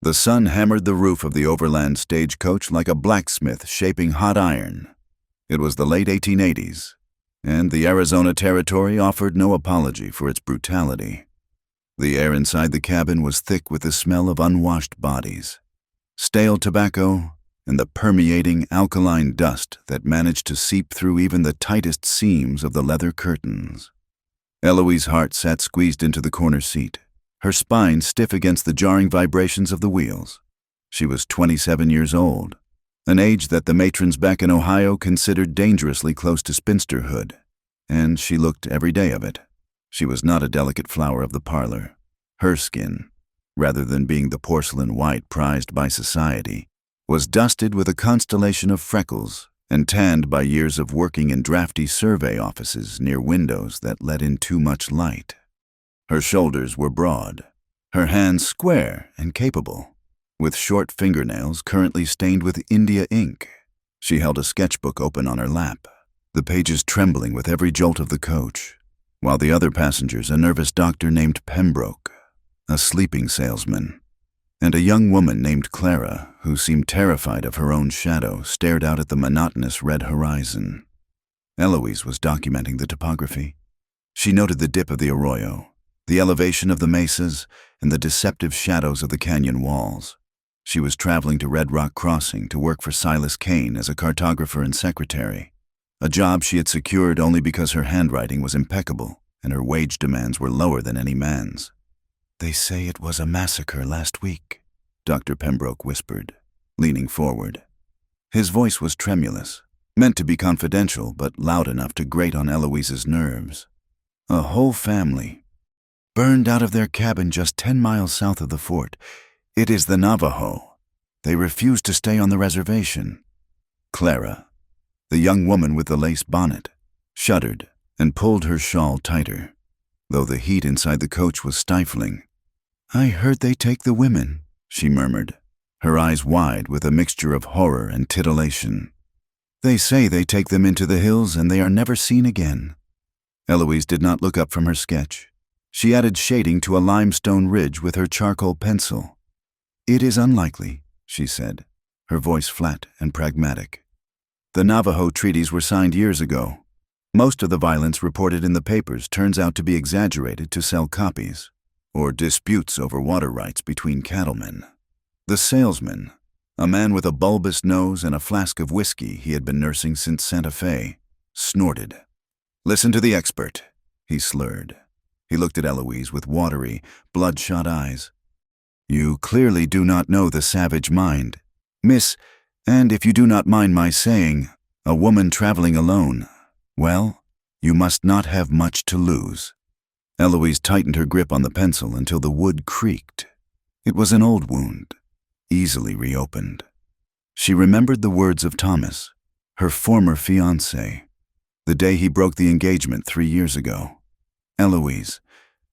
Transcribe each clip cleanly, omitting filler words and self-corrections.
The sun hammered the roof of the overland stagecoach like a blacksmith shaping hot iron. It was the late 1880s, and the Arizona Territory offered no apology for its brutality. The air inside the cabin was thick with the smell of unwashed bodies, stale tobacco, and the permeating alkaline dust that managed to seep through even the tightest seams of the leather curtains. Eloise's heart sat squeezed into the corner seat, her spine stiff against the jarring vibrations of the wheels. She was 27 years old, an age that the matrons back in Ohio considered dangerously close to spinsterhood, and she looked every day of it. She was not a delicate flower of the parlor. Her skin, rather than being the porcelain white prized by society, was dusted with a constellation of freckles and tanned by years of working in drafty survey offices near windows that let in too much light. Her shoulders were broad, her hands square and capable, with short fingernails currently stained with India ink. She held a sketchbook open on her lap, the pages trembling with every jolt of the coach, while the other passengers, a nervous doctor named Pembroke, a sleeping salesman, and a young woman named Clara, who seemed terrified of her own shadow, stared out at the monotonous red horizon. Eloise was documenting the topography. She noted the dip of the arroyo, the elevation of the mesas, and the deceptive shadows of the canyon walls. She was traveling to Red Rock Crossing to work for Silas Kane as a cartographer and secretary, a job she had secured only because her handwriting was impeccable and her wage demands were lower than any man's. "They say it was a massacre last week," Dr. Pembroke whispered, leaning forward. His voice was tremulous, meant to be confidential but loud enough to grate on Eloise's nerves. A whole family, burned out of their cabin just 10 miles south of the fort. It is the Navajo. They refused to stay on the reservation. Clara, the young woman with the lace bonnet, shuddered and pulled her shawl tighter, though the heat inside the coach was stifling. "I heard they take the women," she murmured, her eyes wide with a mixture of horror and titillation. "They say they take them into the hills and they are never seen again." Eloise did not look up from her sketch. She added shading to a limestone ridge with her charcoal pencil. "It is unlikely," she said, her voice flat and pragmatic. "The Navajo treaties were signed years ago. Most of the violence reported in the papers turns out to be exaggerated to sell copies, or disputes over water rights between cattlemen." The salesman, a man with a bulbous nose and a flask of whiskey he had been nursing since Santa Fe, snorted. "Listen to the expert," he slurred. He looked at Eloise with watery, bloodshot eyes. "You clearly do not know the savage mind, Miss, and if you do not mind my saying, a woman traveling alone, well, you must not have much to lose." Eloise tightened her grip on the pencil until the wood creaked. It was an old wound, easily reopened. She remembered the words of Thomas, her former fiancé, the day he broke the engagement 3 years ago. "Eloise,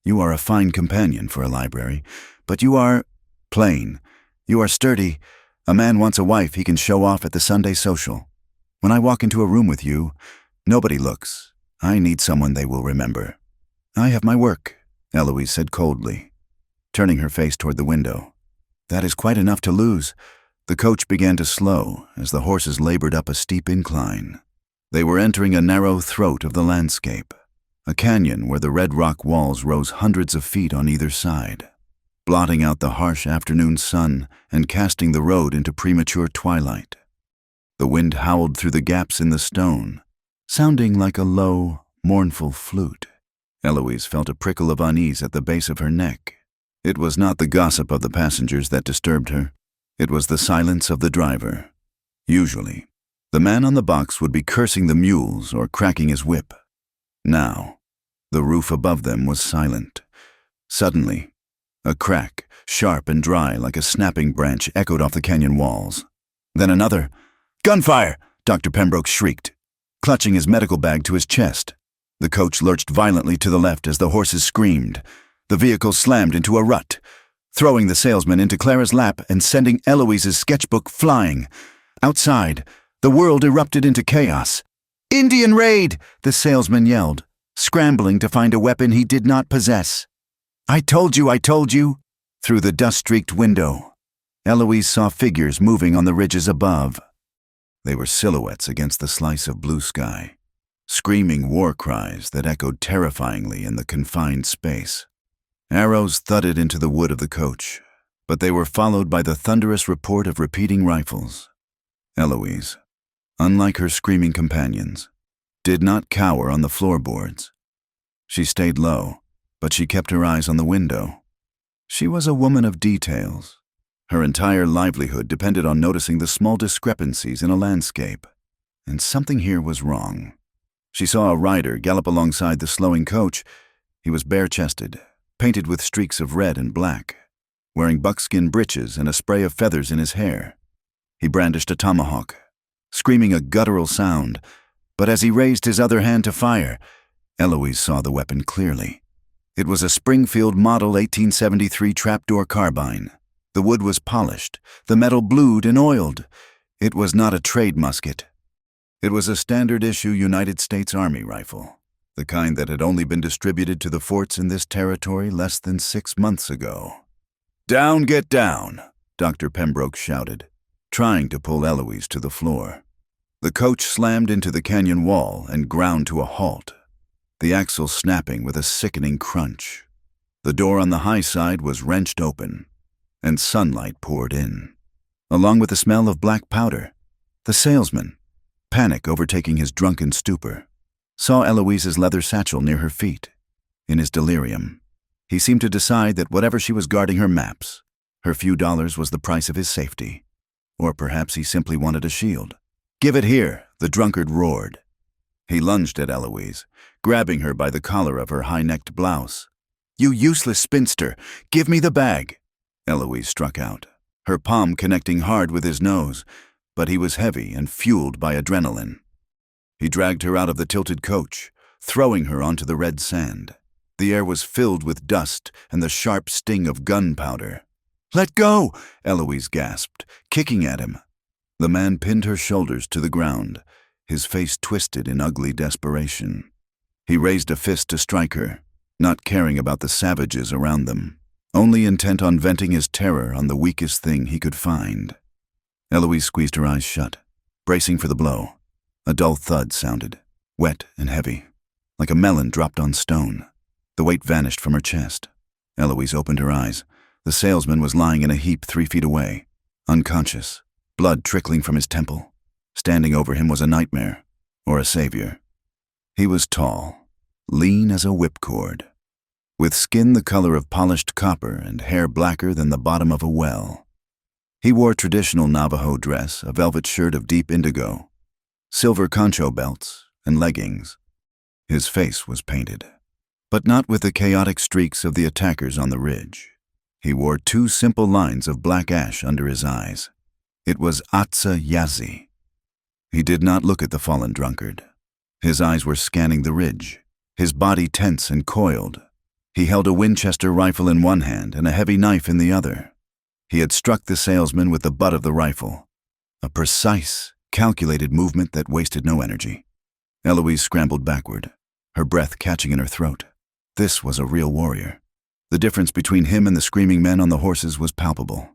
you are a fine companion for a library, but you are plain. You are sturdy. A man wants a wife he can show off at the Sunday social. When I walk into a room with you, nobody looks. I need someone they will remember." "I have my work," Eloise said coldly, turning her face toward the window. "That is quite enough to lose." The coach began to slow as the horses labored up a steep incline. They were entering a narrow throat of the landscape, a canyon where the red rock walls rose hundreds of feet on either side, blotting out the harsh afternoon sun and casting the road into premature twilight. The wind howled through the gaps in the stone, sounding like a low, mournful flute. Eloise felt a prickle of unease at the base of her neck. It was not the gossip of the passengers that disturbed her. It was the silence of the driver. Usually, the man on the box would be cursing the mules or cracking his whip. Now, the roof above them was silent. Suddenly, a crack, sharp and dry like a snapping branch, echoed off the canyon walls. Then another. "Gunfire!" Dr. Pembroke shrieked, clutching his medical bag to his chest. The coach lurched violently to the left as the horses screamed. The vehicle slammed into a rut, throwing the salesman into Clara's lap and sending Eloise's sketchbook flying. Outside, the world erupted into chaos. "Indian raid!" the salesman yelled, scrambling to find a weapon he did not possess. I told you," through the dust-streaked window. Eloise saw figures moving on the ridges above. They were silhouettes against the slice of blue sky, screaming war cries that echoed terrifyingly in the confined space. Arrows thudded into the wood of the coach, but they were followed by the thunderous report of repeating rifles. Eloise, unlike her screaming companions, did not cower on the floorboards. She stayed low, but she kept her eyes on the window. She was a woman of details. Her entire livelihood depended on noticing the small discrepancies in a landscape, and something here was wrong. She saw a rider gallop alongside the slowing coach. He was bare-chested, painted with streaks of red and black, wearing buckskin breeches and a spray of feathers in his hair. He brandished a tomahawk, screaming a guttural sound, but as he raised his other hand to fire, Eloise saw the weapon clearly. It was a Springfield Model 1873 trapdoor carbine. The wood was polished, the metal blued and oiled. It was not a trade musket. It was a standard-issue United States Army rifle, the kind that had only been distributed to the forts in this territory less than 6 months ago. "Down, get down," Dr. Pembroke shouted, trying to pull Eloise to the floor. The coach slammed into the canyon wall and ground to a halt, the axle snapping with a sickening crunch. The door on the high side was wrenched open, and sunlight poured in, along with the smell of black powder. The salesman, panic overtaking his drunken stupor, saw Eloise's leather satchel near her feet. In his delirium, he seemed to decide that whatever she was guarding her maps, her few dollars was the price of his safety. Or perhaps he simply wanted a shield. "Give it here," the drunkard roared. He lunged at Eloise, grabbing her by the collar of her high-necked blouse. "You useless spinster, give me the bag!" Eloise struck out, her palm connecting hard with his nose, but he was heavy and fueled by adrenaline. He dragged her out of the tilted coach, throwing her onto the red sand. The air was filled with dust and the sharp sting of gunpowder. "Let go!" Eloise gasped, kicking at him. The man pinned her shoulders to the ground, his face twisted in ugly desperation. He raised a fist to strike her, not caring about the savages around them, only intent on venting his terror on the weakest thing he could find. Eloise squeezed her eyes shut, bracing for the blow. A dull thud sounded, wet and heavy, like a melon dropped on stone. The weight vanished from her chest. Eloise opened her eyes. The salesman was lying in a heap 3 feet away, unconscious, blood trickling from his temple. Standing over him was a nightmare, or a savior. He was tall, lean as a whipcord, with skin the color of polished copper and hair blacker than the bottom of a well. He wore traditional Navajo dress, a velvet shirt of deep indigo, silver concho belts, and leggings. His face was painted, but not with the chaotic streaks of the attackers on the ridge. He wore 2 simple lines of black ash under his eyes. It was Atsa Yazi. He did not look at the fallen drunkard. His eyes were scanning the ridge, his body tense and coiled. He held a Winchester rifle in one hand and a heavy knife in the other. He had struck the salesman with the butt of the rifle, a precise, calculated movement that wasted no energy. Eloise scrambled backward, her breath catching in her throat. This was a real warrior. The difference between him and the screaming men on the horses was palpable.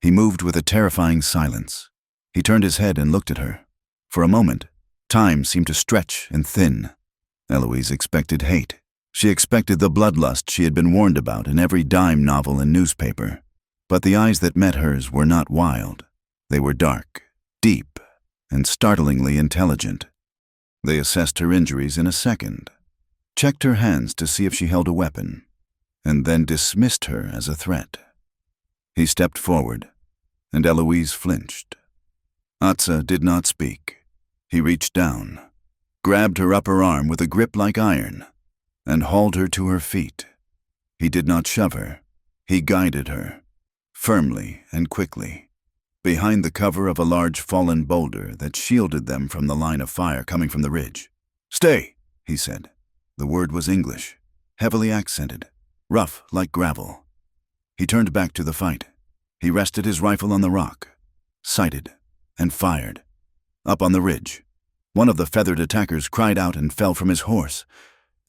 He moved with a terrifying silence. He turned his head and looked at her. For a moment, time seemed to stretch and thin. Eloise expected hate. She expected the bloodlust she had been warned about in every dime novel and newspaper. But the eyes that met hers were not wild. They were dark, deep, and startlingly intelligent. They assessed her injuries in a second, checked her hands to see if she held a weapon, and then dismissed her as a threat. He stepped forward, and Eloise flinched. Atsa did not speak. He reached down, grabbed her upper arm with a grip like iron, and hauled her to her feet. He did not shove her. He guided her, firmly and quickly, behind the cover of a large fallen boulder that shielded them from the line of fire coming from the ridge. "Stay," he said. The word was English, heavily accented, rough like gravel. He turned back to the fight. He rested his rifle on the rock, sighted, and fired. Up on the ridge, one of the feathered attackers cried out and fell from his horse.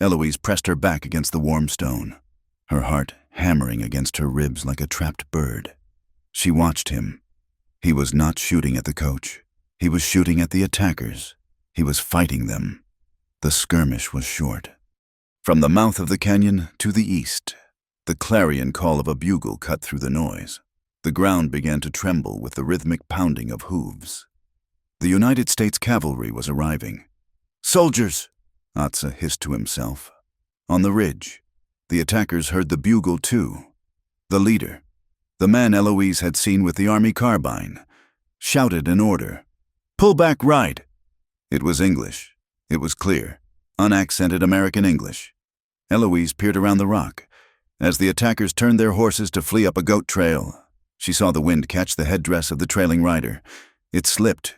Eloise pressed her back against the warm stone, her heart hammering against her ribs like a trapped bird. She watched him. He was not shooting at the coach. He was shooting at the attackers. He was fighting them. The skirmish was short. From the mouth of the canyon to the east, the clarion call of a bugle cut through the noise. The ground began to tremble with the rhythmic pounding of hooves. The United States cavalry was arriving. "Soldiers!" Atza hissed to himself. On the ridge, the attackers heard the bugle too. The leader, the man Eloise had seen with the army carbine, shouted an order. "Pull back right!" It was English. It was clear, unaccented American English. Eloise peered around the rock. As the attackers turned their horses to flee up a goat trail, she saw the wind catch the headdress of the trailing rider. It slipped.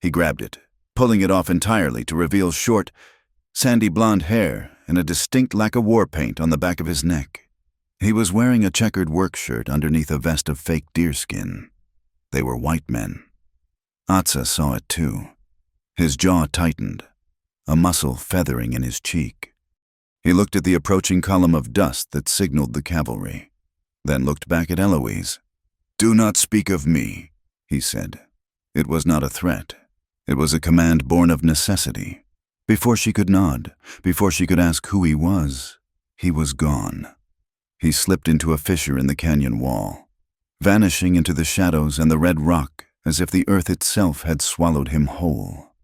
He grabbed it, pulling it off entirely to reveal short, sandy blonde hair and a distinct lack of war paint on the back of his neck. He was wearing a checkered work shirt underneath a vest of fake deerskin. They were white men. Atza saw it too. His jaw tightened, a muscle feathering in his cheek. He looked at the approaching column of dust that signaled the cavalry, then looked back at Eloise. "Do not speak of me," he said. It was not a threat. It was a command born of necessity. Before she could nod, before she could ask who he was gone. He slipped into a fissure in the canyon wall, vanishing into the shadows and the red rock as if the earth itself had swallowed him whole.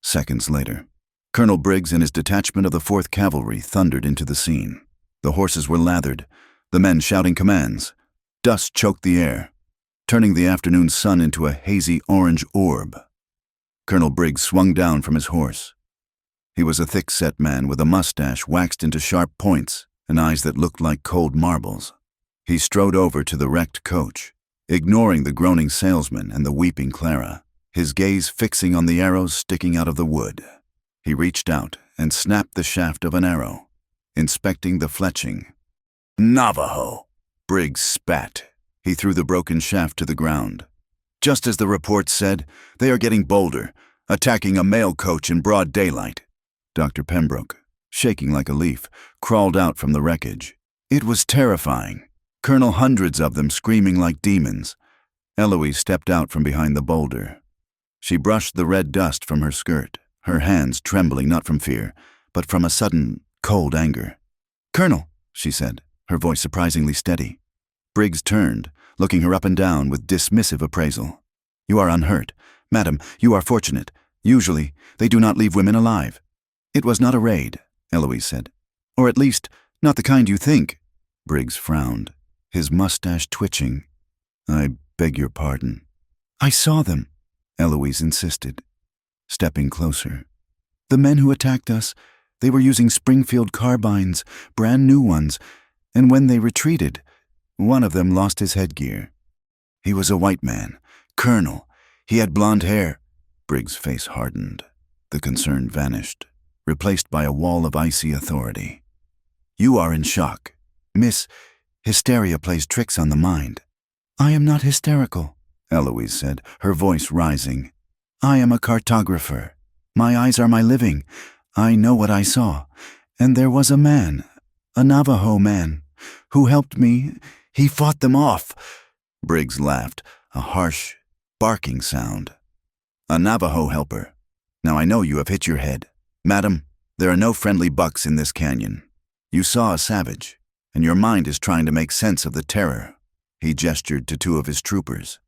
Seconds later, Colonel Briggs and his detachment of the 4th Cavalry thundered into the scene. The horses were lathered, the men shouting commands. Dust choked the air, turning the afternoon sun into a hazy orange orb. Colonel Briggs swung down from his horse. He was a thick-set man with a mustache waxed into sharp points and eyes that looked like cold marbles. He strode over to the wrecked coach, ignoring the groaning salesman and the weeping Clara, his gaze fixing on the arrows sticking out of the wood. He reached out and snapped the shaft of an arrow, inspecting the fletching. "Navajo!" Briggs spat. He threw the broken shaft to the ground. "Just as the report said, they are getting bolder, attacking a mail coach in broad daylight." Dr. Pembroke, shaking like a leaf, crawled out from the wreckage. It was terrifying. Colonel, hundreds of them screaming like demons. Eloise stepped out from behind the boulder. She brushed the red dust from her skirt, her hands trembling not from fear, but from a sudden, cold anger. "Colonel," she said, her voice surprisingly steady. Briggs turned, looking her up and down with dismissive appraisal. "You are unhurt. Madam, you are fortunate. Usually, they do not leave women alive." "It was not a raid," Eloise said. "Or at least, not the kind you think." Briggs frowned, his mustache twitching. "I beg your pardon." "I saw them," Eloise insisted, stepping closer. "The men who attacked us, they were using Springfield carbines, brand new ones, and when they retreated, one of them lost his headgear. He was a white man, colonel. He had blonde hair." Briggs' face hardened. The concern vanished, replaced by a wall of icy authority. "You are in shock. Miss, hysteria plays tricks on the mind." "I am not hysterical," Eloise said, her voice rising. "I am a cartographer. My eyes are my living. I know what I saw. And there was a man, a Navajo man, who helped me. He fought them off." Briggs laughed, a harsh, barking sound. "A Navajo helper. Now I know you have hit your head. Madam, there are no friendly bucks in this canyon. You saw a savage, and your mind is trying to make sense of the terror." He gestured to 2 of his troopers.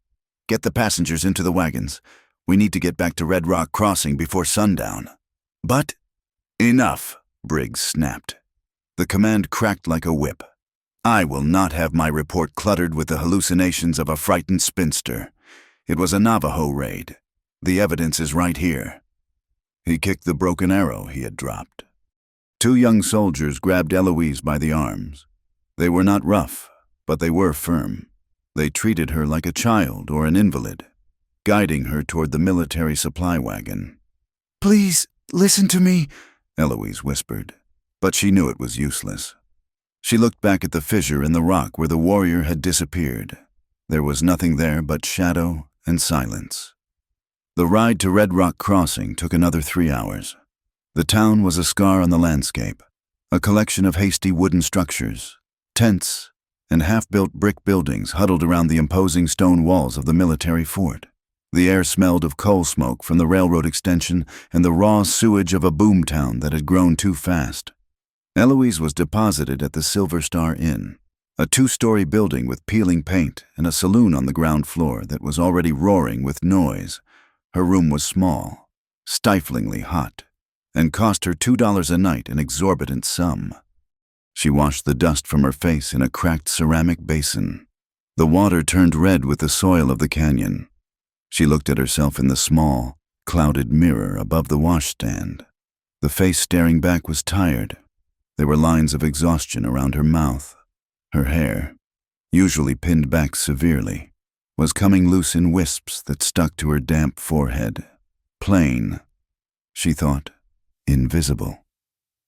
"Get the passengers into the wagons. We need to get back to Red Rock Crossing before sundown." "But—" "Enough," Briggs snapped. The command cracked like a whip. "I will not have my report cluttered with the hallucinations of a frightened spinster. It was a Navajo raid. The evidence is right here." He kicked the broken arrow he had dropped. 2 young soldiers grabbed Eloise by the arms. They were not rough, but they were firm. They treated her like a child or an invalid, guiding her toward the military supply wagon. "Please, listen to me," Eloise whispered, but she knew it was useless. She looked back at the fissure in the rock where the warrior had disappeared. There was nothing there but shadow and silence. The ride to Red Rock Crossing took another 3 hours. The town was a scar on the landscape, a collection of hasty wooden structures, tents, and half-built brick buildings huddled around the imposing stone walls of the military fort. The air smelled of coal smoke from the railroad extension and the raw sewage of a boomtown that had grown too fast. Eloise was deposited at the Silver Star Inn, a 2-story building with peeling paint and a saloon on the ground floor that was already roaring with noise. Her room was small, stiflingly hot, and cost her $2 a night, an exorbitant sum. She washed the dust from her face in a cracked ceramic basin. The water turned red with the soil of the canyon. She looked at herself in the small, clouded mirror above the washstand. The face staring back was tired. There were lines of exhaustion around her mouth. Her hair, usually pinned back severely, was coming loose in wisps that stuck to her damp forehead. Plain, she thought, invisible.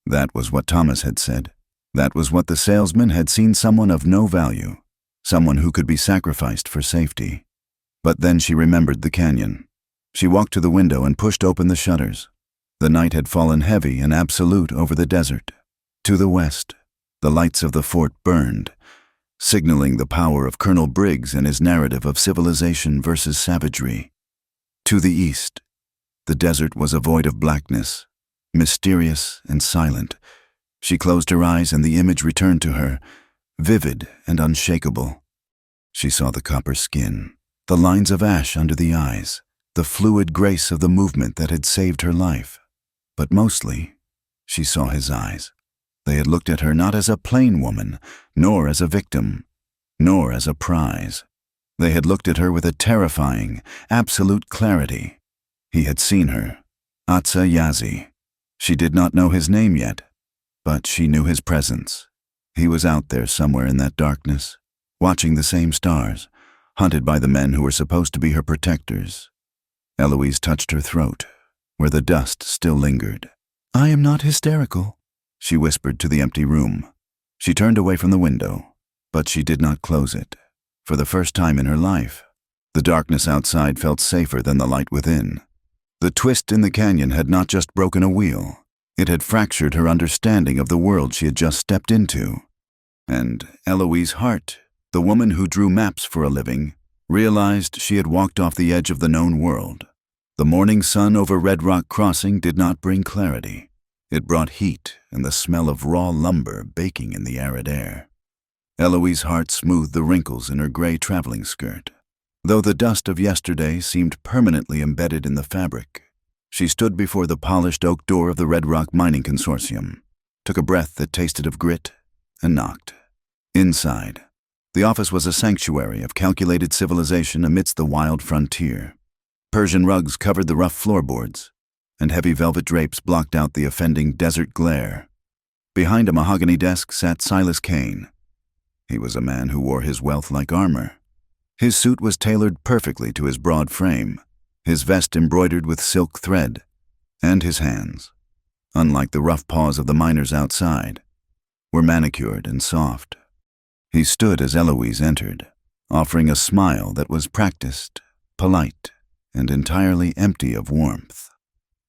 That was what Thomas had said. That was what the salesman had seen, someone of no value, someone who could be sacrificed for safety. But then she remembered the canyon. She walked to the window and pushed open the shutters. The night had fallen heavy and absolute over the desert. To the west, the lights of the fort burned, signaling the power of Colonel Briggs and his narrative of civilization versus savagery. To the east, the desert was a void of blackness, mysterious and silent. She closed her eyes and the image returned to her, vivid and unshakable. She saw the copper skin, the lines of ash under the eyes, the fluid grace of the movement that had saved her life. But mostly, she saw his eyes. They had looked at her not as a plain woman, nor as a victim, nor as a prize. They had looked at her with a terrifying, absolute clarity. He had seen her, Atsa Yazi. She did not know his name yet, but she knew his presence. He was out there somewhere in that darkness, watching the same stars, hunted by the men who were supposed to be her protectors. Eloise touched her throat, where the dust still lingered. "I am not hysterical," she whispered to the empty room. She turned away from the window, but she did not close it. For the first time in her life, the darkness outside felt safer than the light within. The twist in the canyon had not just broken a wheel. It had fractured her understanding of the world she had just stepped into. And Eloise's heart, the woman who drew maps for a living, realized she had walked off the edge of the known world. The morning sun over Red Rock Crossing did not bring clarity. It brought heat and the smell of raw lumber baking in the arid air. Eloise's heart smoothed the wrinkles in her gray traveling skirt. Though the dust of yesterday seemed permanently embedded in the fabric, she stood before the polished oak door of the Red Rock Mining Consortium, took a breath that tasted of grit, and knocked. Inside, the office was a sanctuary of calculated civilization amidst the wild frontier. Persian rugs covered the rough floorboards, and heavy velvet drapes blocked out the offending desert glare. Behind a mahogany desk sat Silas Kane. He was a man who wore his wealth like armor. His suit was tailored perfectly to his broad frame, his vest embroidered with silk thread, and his hands, unlike the rough paws of the miners outside, were manicured and soft. He stood as Eloise entered, offering a smile that was practiced, polite, and entirely empty of warmth.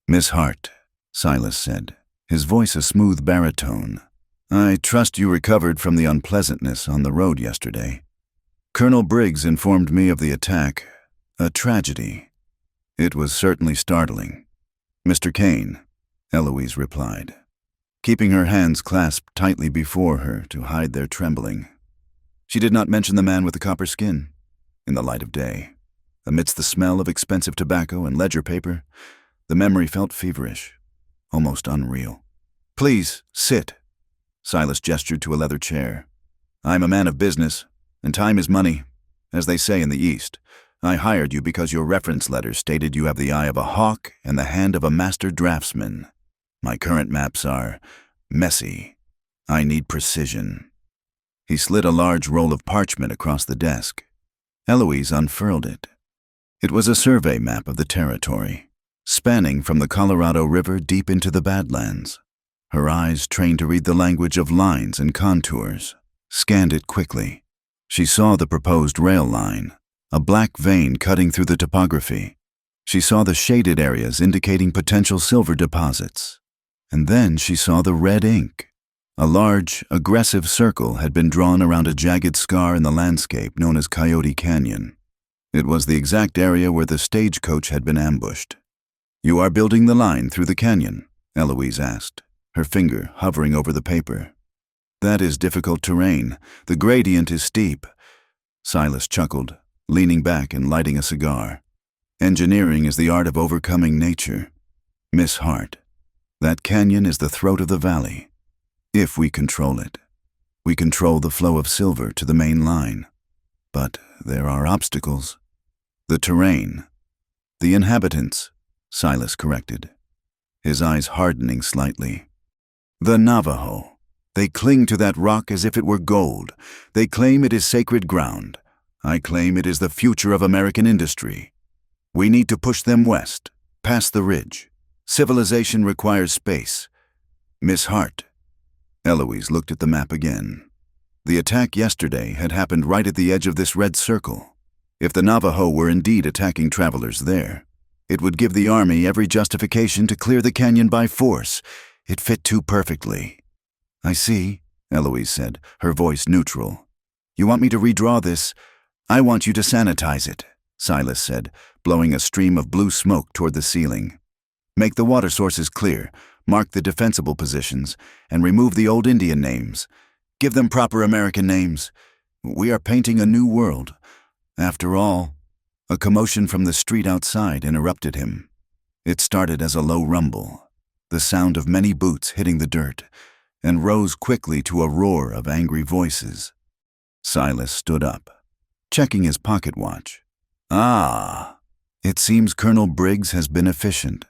"Miss Hart," Silas said, his voice a smooth baritone, "I trust you recovered from the unpleasantness on the road yesterday. Colonel Briggs informed me of the attack, a tragedy. It was certainly startling." "Mr. Kane," Eloise replied, keeping her hands clasped tightly before her to hide their trembling. She did not mention the man with the copper skin. In the light of day, amidst the smell of expensive tobacco and ledger paper, the memory felt feverish, almost unreal. "Please, sit." Silas gestured to a leather chair. "I'm a man of business, and time is money, as they say in the East. I hired you because your reference letter stated you have the eye of a hawk and the hand of a master draftsman. My current maps are messy. I need precision." He slid a large roll of parchment across the desk. Eloise unfurled it. It was a survey map of the territory, spanning from the Colorado River deep into the Badlands. Her eyes, trained to read the language of lines and contours, scanned it quickly. She saw the proposed rail line, a black vein cutting through the topography. She saw the shaded areas indicating potential silver deposits. And then she saw the red ink, A large, aggressive circle had been drawn around a jagged scar in the landscape known as Coyote Canyon. It was the exact area where the stagecoach had been ambushed. "You are building the line through the canyon?" Eloise asked, her finger hovering over the paper. "That is difficult terrain. The gradient is steep." Silas chuckled, leaning back and lighting a cigar. "Engineering is the art of overcoming nature. Miss Hart, that canyon is the throat of the valley. If we control it, we control the flow of silver to the main line. But there are obstacles. The terrain. The inhabitants," Silas corrected, his eyes hardening slightly. "The Navajo. They cling to that rock as if it were gold. They claim it is sacred ground. I claim it is the future of American industry. We need to push them west, past the ridge. Civilization requires space. Miss Hart." Eloise looked at the map again. The attack yesterday had happened right at the edge of this red circle. If the Navajo were indeed attacking travelers there, it would give the army every justification to clear the canyon by force. It fit too perfectly. "I see," Eloise said, her voice neutral. "You want me to redraw this? I want you to sanitize it," Silas said, blowing a stream of blue smoke toward the ceiling. "Make the water sources clear, mark the defensible positions, and remove the old Indian names. Give them proper American names. We are painting a new world. After all..." A commotion from the street outside interrupted him. It started as a low rumble, the sound of many boots hitting the dirt, and rose quickly to a roar of angry voices. Silas stood up, checking his pocket watch. "Ah, it seems Colonel Briggs has been efficient.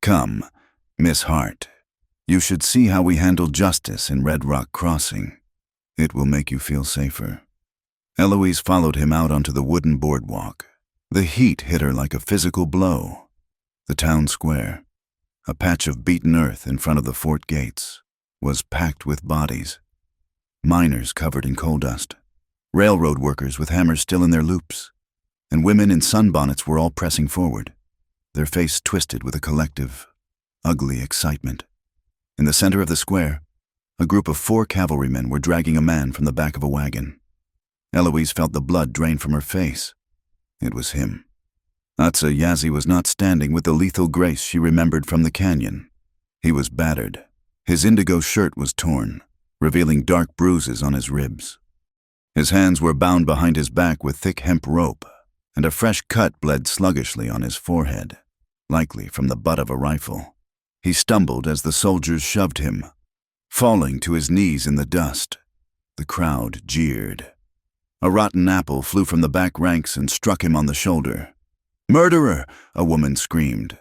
Come, Miss Hart, you should see how we handle justice in Red Rock Crossing. It will make you feel safer." Eloise followed him out onto the wooden boardwalk. The heat hit her like a physical blow. The town square, a patch of beaten earth in front of the fort gates, was packed with bodies. Miners covered in coal dust, railroad workers with hammers still in their loops, and women in sunbonnets were all pressing forward, their face twisted with a collective, ugly excitement. In the center of the square, a group of 4 cavalrymen were dragging a man from the back of a wagon. Eloise felt the blood drain from her face. It was him. Atsa Yazzie was not standing with the lethal grace she remembered from the canyon. He was battered. His indigo shirt was torn, revealing dark bruises on his ribs. His hands were bound behind his back with thick hemp rope, and a fresh cut bled sluggishly on his forehead, likely from the butt of a rifle. He stumbled as the soldiers shoved him, falling to his knees in the dust. The crowd jeered. A rotten apple flew from the back ranks and struck him on the shoulder. "Murderer!" a woman screamed.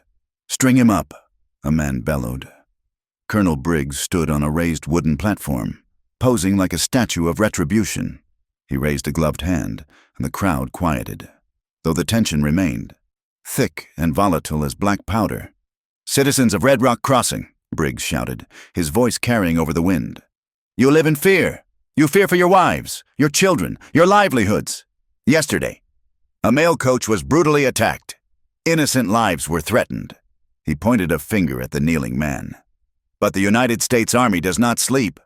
"String him up!" a man bellowed. Colonel Briggs stood on a raised wooden platform, posing like a statue of retribution. He raised a gloved hand, and the crowd quieted, though the tension remained, thick and volatile as black powder. "Citizens of Red Rock Crossing," Briggs shouted, his voice carrying over the wind. "You live in fear. You fear for your wives, your children, your livelihoods. Yesterday, a mail coach was brutally attacked. Innocent lives were threatened." He pointed a finger at the kneeling man. "But the United States Army does not sleep.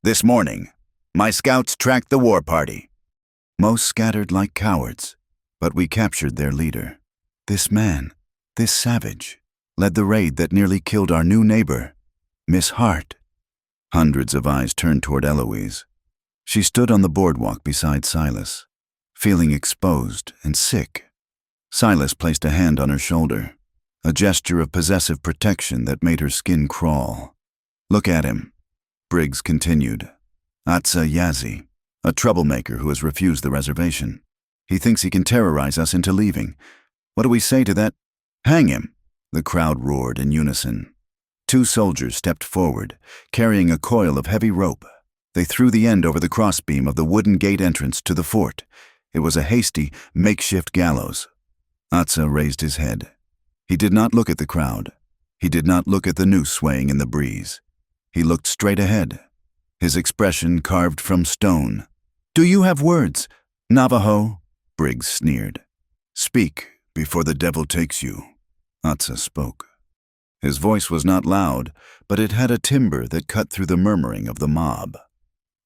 This morning, my scouts tracked the war party. Most scattered like cowards, but we captured their leader. This man, this savage, led the raid that nearly killed our new neighbor, Miss Hart." Hundreds of eyes turned toward Eloise. She stood on the boardwalk beside Silas, feeling exposed and sick. Silas placed a hand on her shoulder, a gesture of possessive protection that made her skin crawl. "Look at him," Briggs continued. "Atsa Yazzie, a troublemaker who has refused the reservation. He thinks he can terrorize us into leaving. What do we say to that?" "Hang him," the crowd roared in unison. 2 soldiers stepped forward, carrying a coil of heavy rope. They threw the end over the crossbeam of the wooden gate entrance to the fort. It was a hasty, makeshift gallows. Atsa raised his head. He did not look at the crowd. He did not look at the noose swaying in the breeze. He looked straight ahead, his expression carved from stone. "Do you have words, Navajo?" Briggs sneered. "Speak before the devil takes you." Atsa spoke. His voice was not loud, but it had a timbre that cut through the murmuring of the mob.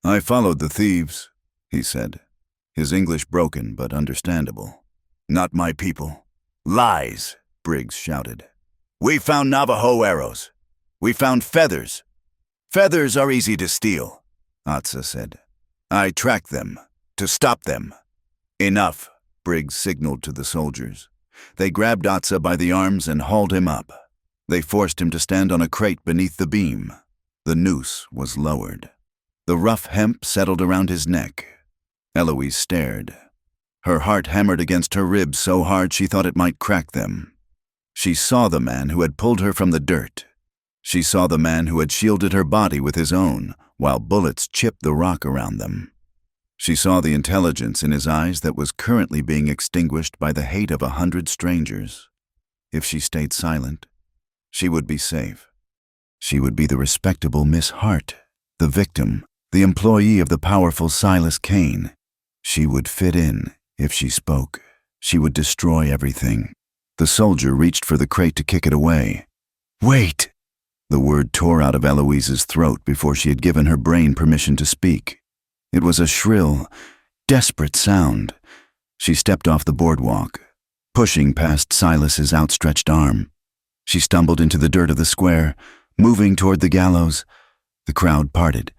"I followed the thieves," he said, his English broken but understandable. "Not my people." "Lies," Briggs shouted. "We found Navajo arrows. We found feathers. Feathers are easy to steal," Atsa said. "I tracked them, to stop them." "Enough," Briggs signaled to the soldiers. They grabbed Atsa by the arms and hauled him up. They forced him to stand on a crate beneath the beam. The noose was lowered. The rough hemp settled around his neck. Eloise stared. Her heart hammered against her ribs so hard she thought it might crack them. She saw the man who had pulled her from the dirt. She saw the man who had shielded her body with his own, while bullets chipped the rock around them. She saw the intelligence in his eyes that was currently being extinguished by the hate of 100 strangers. If she stayed silent, she would be safe. She would be the respectable Miss Hart, the victim, the employee of the powerful Silas Kane. She would fit in. If she spoke, she would destroy everything. The soldier reached for the crate to kick it away. "Wait!" The word tore out of Eloise's throat before she had given her brain permission to speak. It was a shrill, desperate sound. She stepped off the boardwalk, pushing past Silas's outstretched arm. She stumbled into the dirt of the square, moving toward the gallows. The crowd parted,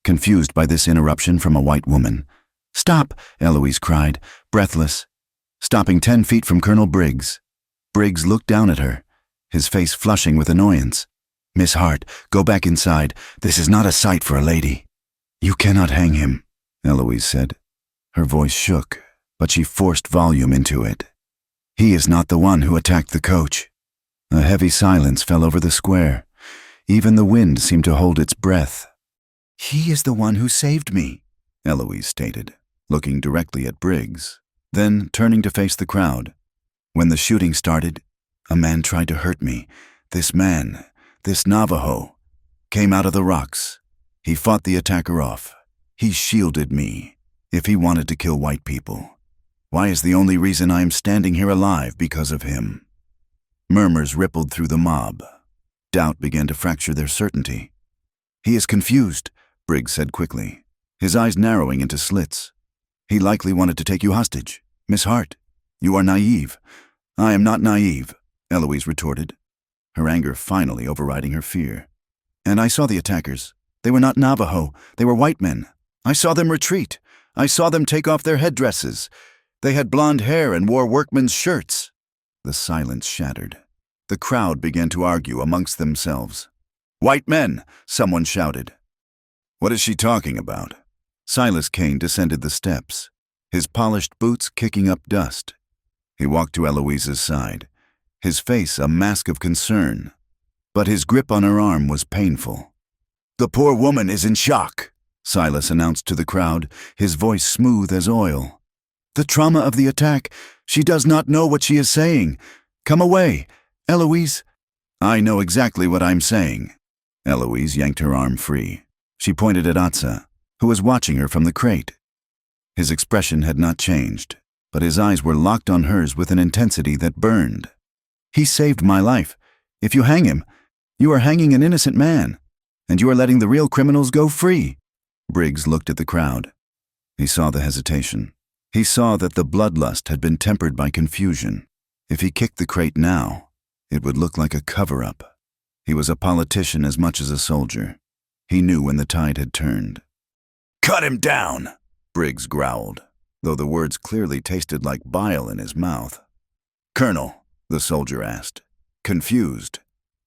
confused by this interruption from a white woman. "Stop!" Eloise cried, breathless, stopping 10 feet from Colonel Briggs. Briggs looked down at her, his face flushing with annoyance. "Miss Hart, go back inside. This is not a sight for a lady." "You cannot hang him," Eloise said. Her voice shook, but she forced volume into it. "He is not the one who attacked the coach." A heavy silence fell over the square. Even the wind seemed to hold its breath. "He is the one who saved me," Eloise stated, looking directly at Briggs, then turning to face the crowd. "When the shooting started, a man tried to hurt me. This man, this Navajo, came out of the rocks. He fought the attacker off. He shielded me. If he wanted to kill white people, why is the only reason I am standing here alive because of him?" Murmurs rippled through the mob. Doubt began to fracture their certainty. "He is confused," Briggs said quickly, his eyes narrowing into slits. "He likely wanted to take you hostage. Miss Hart, you are naive." "I am not naive," Eloise retorted, her anger finally overriding her fear. "And I saw the attackers. They were not Navajo. They were white men. I saw them retreat. I saw them take off their headdresses. They had blonde hair and wore workmen's shirts." The silence shattered. The crowd began to argue amongst themselves. "White men!" someone shouted. "What is she talking about?" Silas Kane descended the steps, his polished boots kicking up dust. He walked to Eloise's side, his face a mask of concern, but his grip on her arm was painful. "The poor woman is in shock," Silas announced to the crowd, his voice smooth as oil. "The trauma of the attack. She does not know what she is saying. Come away, Eloise." "I know exactly what I'm saying." Eloise yanked her arm free. She pointed at Atsa, who was watching her from the crate. His expression had not changed, but his eyes were locked on hers with an intensity that burned. "He saved my life. If you hang him, you are hanging an innocent man, and you are letting the real criminals go free." Briggs looked at the crowd. He saw the hesitation. He saw that the bloodlust had been tempered by confusion. If he kicked the crate now, it would look like a cover-up. He was a politician as much as a soldier. He knew when the tide had turned. "Cut him down," Briggs growled, though the words clearly tasted like bile in his mouth. "Colonel," the soldier asked, confused.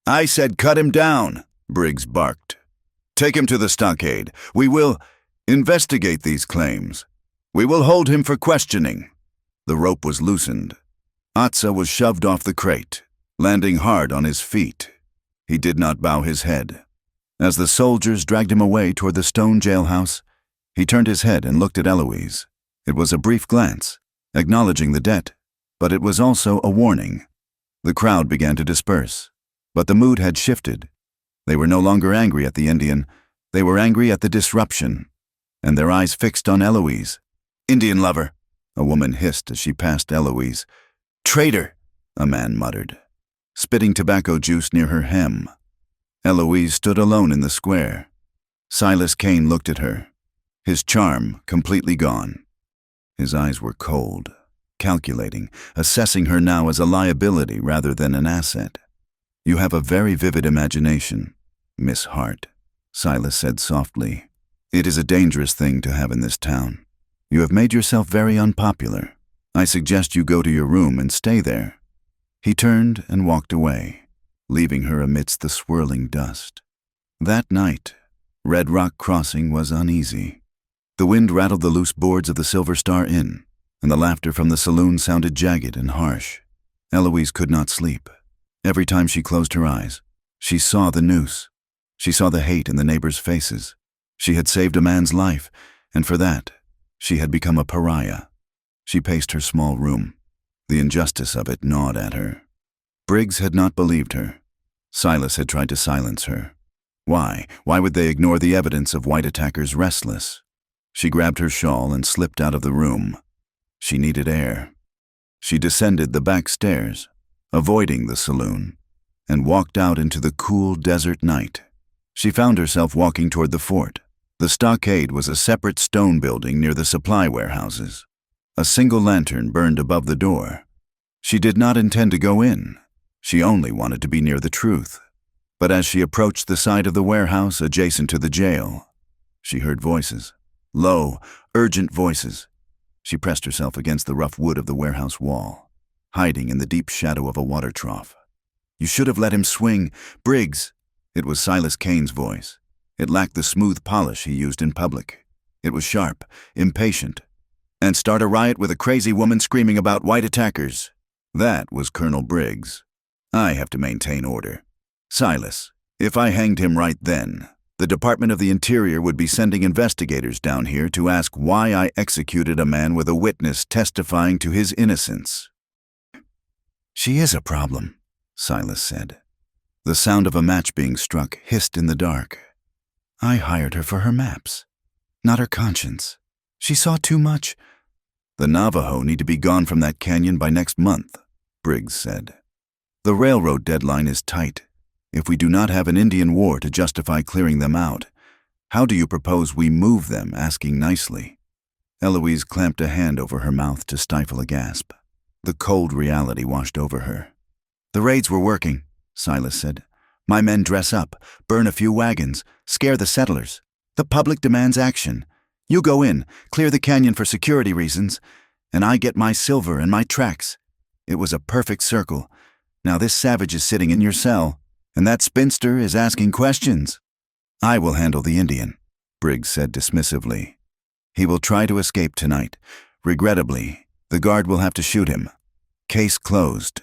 "I said cut him down," Briggs barked. "Take him to the stockade. We will investigate these claims. We will hold him for questioning." The rope was loosened. Atsa was shoved off the crate, landing hard on his feet. He did not bow his head. As the soldiers dragged him away toward the stone jailhouse, he turned his head and looked at Eloise. It was a brief glance, acknowledging the debt, but it was also a warning. The crowd began to disperse, but the mood had shifted. They were no longer angry at the Indian. They were angry at the disruption, and their eyes fixed on Eloise. "Indian lover," a woman hissed as she passed Eloise. "Traitor," a man muttered. spitting tobacco juice near her hem. Eloise stood alone in the square. Silas Kane looked at her, his charm completely gone. His eyes were cold, calculating, assessing her now as a liability rather than an asset. "You have a very vivid imagination, Miss Hart," Silas said softly. "It is a dangerous thing to have in this town. You have made yourself very unpopular. I suggest you go to your room and stay there." He turned and walked away, leaving her amidst the swirling dust. That night, Red Rock Crossing was uneasy. The wind rattled the loose boards of the Silver Star Inn, and the laughter from the saloon sounded jagged and harsh. Eloise could not sleep. Every time she closed her eyes, she saw the noose. She saw the hate in the neighbors' faces. She had saved a man's life, and for that, she had become a pariah. She paced her small room. The injustice of it gnawed at her. Briggs had not believed her. Silas had tried to silence her. Why? Why would they ignore the evidence of white attackers restless? She grabbed her shawl and slipped out of the room. She needed air. She descended the back stairs, avoiding the saloon, and walked out into the cool desert night. She found herself walking toward the fort. The stockade was a separate stone building near the supply warehouses. A single lantern burned above the door. She did not intend to go in. She only wanted to be near the truth. But as she approached the side of the warehouse adjacent to the jail, she heard voices. Low, urgent voices. She pressed herself against the rough wood of the warehouse wall, hiding in the deep shadow of a water trough. "You should have let him swing, Briggs." It was Silas Kane's voice. It lacked the smooth polish he used in public. It was sharp, impatient. "And start a riot with a crazy woman screaming about white attackers." That was Colonel Briggs. "I have to maintain order. Silas, if I hanged him right then, the Department of the Interior would be sending investigators down here to ask why I executed a man with a witness testifying to his innocence." "She is a problem," Silas said. The sound of a match being struck hissed in the dark. "I hired her for her maps, not her conscience. She saw too much." "The Navajo need to be gone from that canyon by next month," Briggs said. "The railroad deadline is tight. If we do not have an Indian war to justify clearing them out, how do you propose we move them, asking nicely?" Eloise clamped a hand over her mouth to stifle a gasp. The cold reality washed over her. "The raids were working," Silas said. "My men dress up, burn a few wagons, scare the settlers. The public demands action. You go in, clear the canyon for security reasons, and I get my silver and my tracks. It was a perfect circle. Now this savage is sitting in your cell, and that spinster is asking questions." "I will handle the Indian," Briggs said dismissively. "He will try to escape tonight. Regrettably, the guard will have to shoot him. Case closed."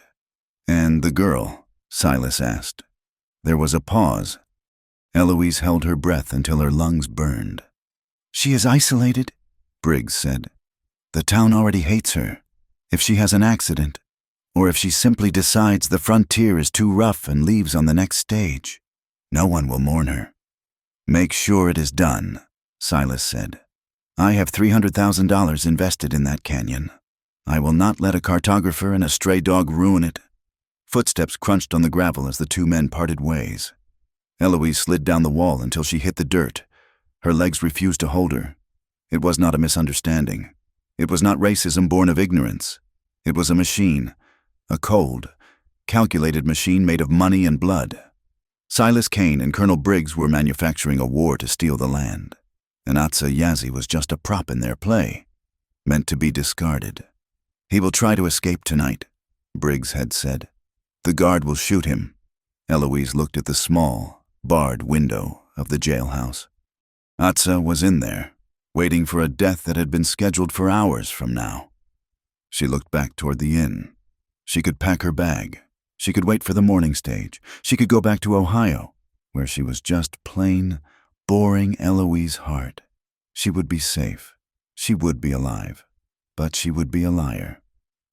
"And the girl?" Silas asked. There was a pause. Eloise held her breath until her lungs burned. "She is isolated," Briggs said. "The town already hates her. If she has an accident, or if she simply decides the frontier is too rough and leaves on the next stage, no one will mourn her." "Make sure it is done," Silas said. "I have $300,000 invested in that canyon. I will not let a cartographer and a stray dog ruin it." Footsteps crunched on the gravel as the two men parted ways. Eloise slid down the wall until she hit the dirt. Her legs refused to hold her. It was not a misunderstanding. It was not racism born of ignorance. It was a machine, a cold, calculated machine made of money and blood. Silas Kane and Colonel Briggs were manufacturing a war to steal the land, and Atsa Yazzie was just a prop in their play, meant to be discarded. "He will try to escape tonight," Briggs had said. "The guard will shoot him." Eloise looked at the small, barred window of the jailhouse. Atsa was in there, waiting for a death that had been scheduled for hours from now. She looked back toward the inn. She could pack her bag. She could wait for the morning stage. She could go back to Ohio, where she was just plain, boring Eloise Hart. She would be safe. She would be alive. But she would be a liar.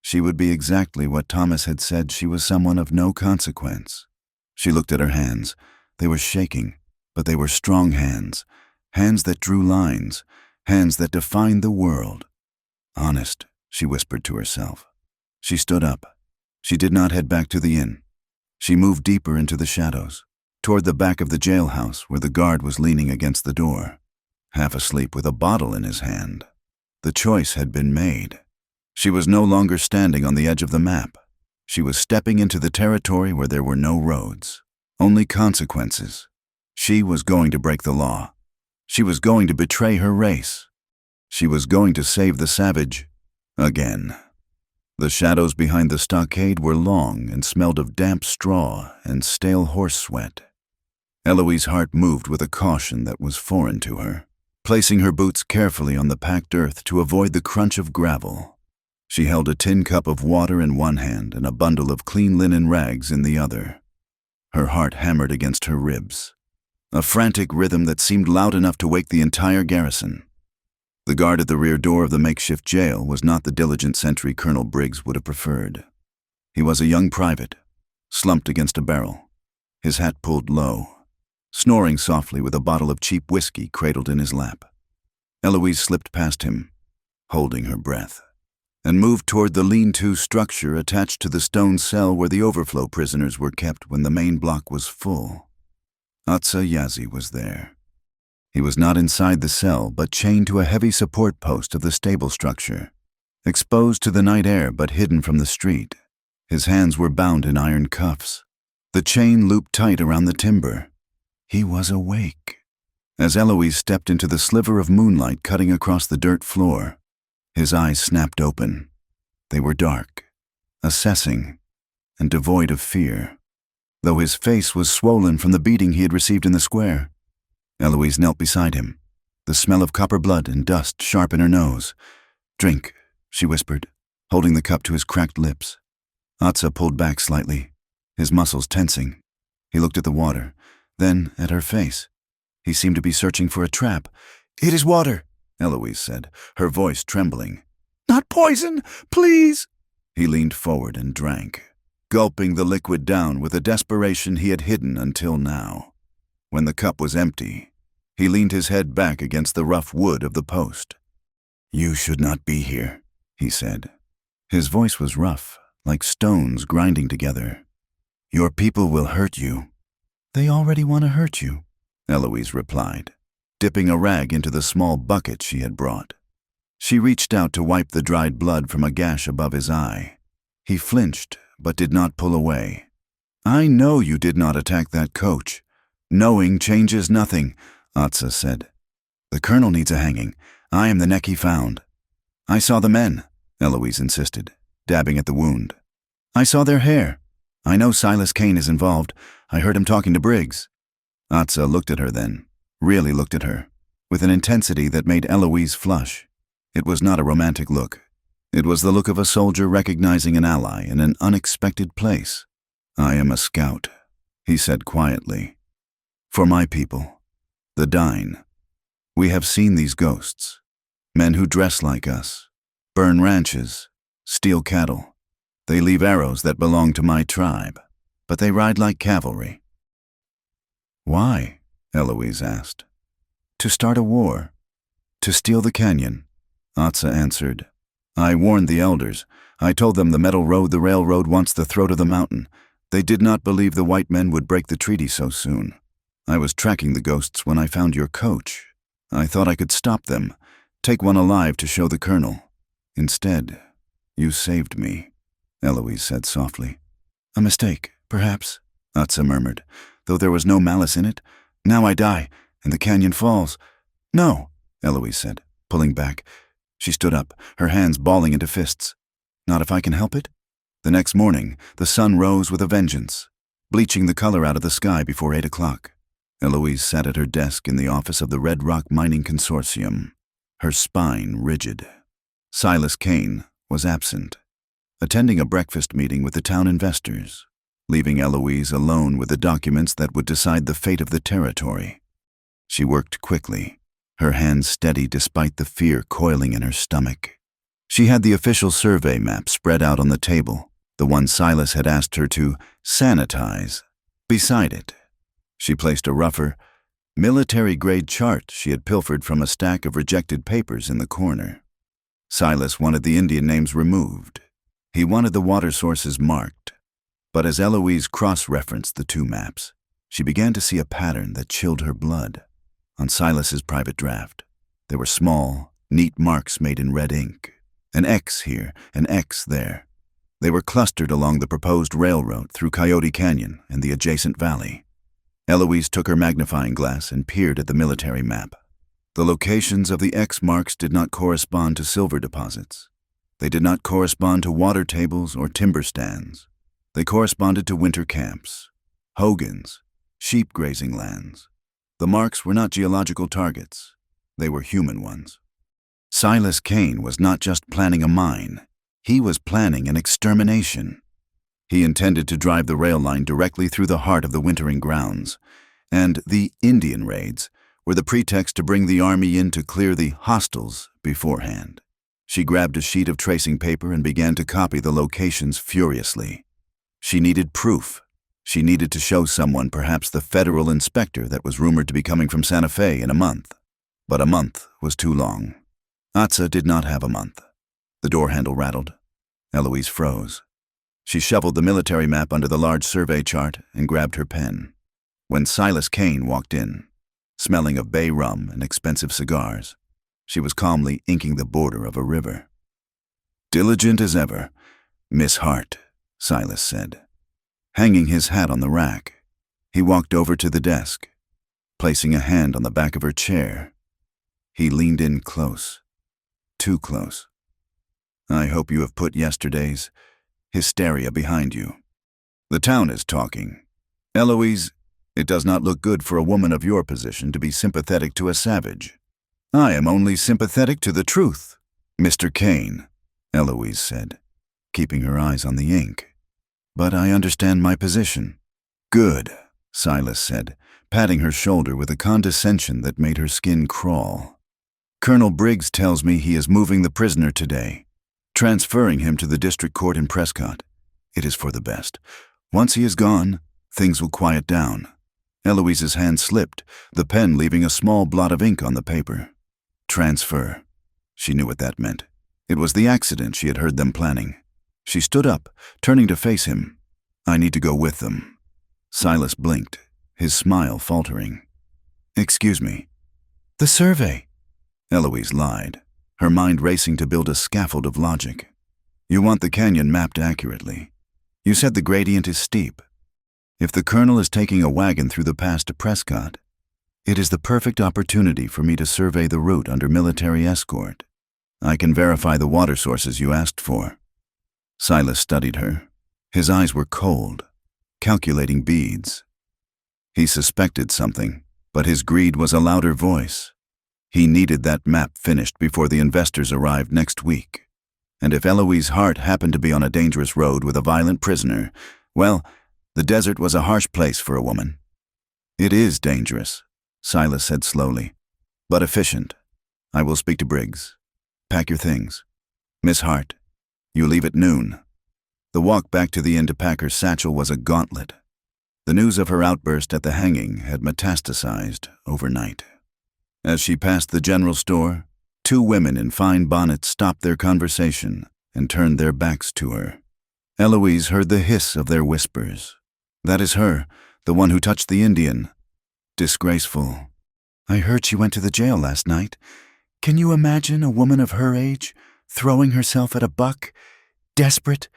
She would be exactly what Thomas had said. She was someone of no consequence. She looked at her hands. They were shaking, but they were strong hands. Hands that drew lines. Hands that defined the world. "Honest," she whispered to herself. She stood up. She did not head back to the inn. She moved deeper into the shadows, toward the back of the jailhouse where the guard was leaning against the door, half asleep with a bottle in his hand. The choice had been made. She was no longer standing on the edge of the map. She was stepping into the territory where there were no roads, only consequences. She was going to break the law. She was going to betray her race. She was going to save the savage again. The shadows behind the stockade were long and smelled of damp straw and stale horse sweat. Eloise's heart moved with a caution that was foreign to her, placing her boots carefully on the packed earth to avoid the crunch of gravel. She held a tin cup of water in one hand and a bundle of clean linen rags in the other. Her heart hammered against her ribs, a frantic rhythm that seemed loud enough to wake the entire garrison. The guard at the rear door of the makeshift jail was not the diligent sentry Colonel Briggs would have preferred. He was a young private, slumped against a barrel, his hat pulled low, snoring softly with a bottle of cheap whiskey cradled in his lap. Eloise slipped past him, holding her breath, and moved toward the lean-to structure attached to the stone cell where the overflow prisoners were kept when the main block was full. Atsa Yazi was there. He was not inside the cell, but chained to a heavy support post of the stable structure, exposed to the night air but hidden from the street. His hands were bound in iron cuffs, the chain looped tight around the timber. He was awake. As Eloise stepped into the sliver of moonlight cutting across the dirt floor, his eyes snapped open. They were dark, assessing, and devoid of fear, though his face was swollen from the beating he had received in the square. Eloise knelt beside him, the smell of copper blood and dust sharp in her nose. "Drink," she whispered, holding the cup to his cracked lips. Atsa pulled back slightly, his muscles tensing. He looked at the water, then at her face. He seemed to be searching for a trap. "It is water," Eloise said, her voice trembling. "Not poison, please." He leaned forward and drank, gulping the liquid down with a desperation he had hidden until now. When the cup was empty, he leaned his head back against the rough wood of the post. "You should not be here," he said. His voice was rough, like stones grinding together. "Your people will hurt you." "They already want to hurt you," Eloise replied, dipping a rag into the small bucket she had brought. She reached out to wipe the dried blood from a gash above his eye. He flinched, but did not pull away. "I know you did not attack that coach. Knowing changes nothing," Atsa said. "The colonel needs a hanging. I am the neck he found." "I saw the men," Eloise insisted, dabbing at the wound. "I saw their hair. I know Silas Kane is involved. I heard him talking to Briggs." Atsa looked at her then, really looked at her, with an intensity that made Eloise flush. It was not a romantic look. It was the look of a soldier recognizing an ally in an unexpected place. "I am a scout," he said quietly. "For my people, the Dine. We have seen these ghosts, men who dress like us, burn ranches, steal cattle. They leave arrows that belong to my tribe, but they ride like cavalry." "Why?" Eloise asked. "To start a war. To steal the canyon," Atsa answered. "I warned the elders. I told them the metal road the railroad wants the throat of the mountain. They did not believe the white men would break the treaty so soon. I was tracking the ghosts when I found your coach. I thought I could stop them, take one alive to show the colonel. Instead, you saved me," Eloise said softly. "A mistake, perhaps," Atsa murmured, "though there was no malice in it. Now I die, and the canyon falls." "No," Eloise said, pulling back. She stood up, her hands balling into fists. "Not if I can help it." The next morning, the sun rose with a vengeance, bleaching the color out of the sky before 8 o'clock. Eloise sat at her desk in the office of the Red Rock Mining Consortium, her spine rigid. Silas Kane was absent, attending a breakfast meeting with the town investors, leaving Eloise alone with the documents that would decide the fate of the territory. She worked quickly, her hands steady despite the fear coiling in her stomach. She had the official survey map spread out on the table, the one Silas had asked her to sanitize. Beside it, she placed a rougher, military-grade chart she had pilfered from a stack of rejected papers in the corner. Silas wanted the Indian names removed. He wanted the water sources marked. But as Eloise cross-referenced the two maps, she began to see a pattern that chilled her blood. On Silas's private draft, there were small, neat marks made in red ink. An X here, an X there. They were clustered along the proposed railroad through Coyote Canyon and the adjacent valley. Eloise took her magnifying glass and peered at the military map. The locations of the X marks did not correspond to silver deposits. They did not correspond to water tables or timber stands. They corresponded to winter camps, hogans, sheep grazing lands. The marks were not geological targets. They were human ones. Silas Kane was not just planning a mine. He was planning an extermination. He intended to drive the rail line directly through the heart of the wintering grounds, and the Indian raids were the pretext to bring the army in to clear the hostiles beforehand. She grabbed a sheet of tracing paper and began to copy the locations furiously. She needed proof. She needed to show someone, perhaps the federal inspector that was rumored to be coming from Santa Fe in a month. But a month was too long. Atza did not have a month. The door handle rattled. Eloise froze. She shoveled the military map under the large survey chart and grabbed her pen. When Silas Kane walked in, smelling of bay rum and expensive cigars, she was calmly inking the border of a river. "Diligent as ever, Miss Hart," Silas said. Hanging his hat on the rack, he walked over to the desk, placing a hand on the back of her chair. He leaned in close, too close. "I hope you have put yesterday's hysteria behind you. The town is talking. Eloise, it does not look good for a woman of your position to be sympathetic to a savage." "I am only sympathetic to the truth, Mr. Kane," Eloise said, keeping her eyes on the ink. "But I understand my position." "Good," Silas said, patting her shoulder with a condescension that made her skin crawl. "Colonel Briggs tells me he is moving the prisoner today, transferring him to the district court in Prescott. It is for the best. Once he is gone, things will quiet down." Eloise's hand slipped, the pen leaving a small blot of ink on the paper. Transfer. She knew what that meant. It was the accident she had heard them planning. She stood up, turning to face him. "I need to go with them." Silas blinked, his smile faltering. "Excuse me." "The survey." Eloise lied, her mind racing to build a scaffold of logic. "You want the canyon mapped accurately. You said the gradient is steep. If the colonel is taking a wagon through the pass to Prescott, it is the perfect opportunity for me to survey the route under military escort. I can verify the water sources you asked for." Silas studied her. His eyes were cold, calculating beads. He suspected something, but his greed was a louder voice. He needed that map finished before the investors arrived next week. And if Eloise Hart happened to be on a dangerous road with a violent prisoner, well, the desert was a harsh place for a woman. "It is dangerous," Silas said slowly, "but efficient. I will speak to Briggs. Pack your things. Miss Hart, you leave at noon." The walk back to the inn to pack her satchel was a gauntlet. The news of her outburst at the hanging had metastasized overnight. As she passed the general store, two women in fine bonnets stopped their conversation and turned their backs to her. Eloise heard the hiss of their whispers. "That is her, the one who touched the Indian. Disgraceful." "I heard she went to the jail last night. Can you imagine a woman of her age throwing herself at a buck? Desperate?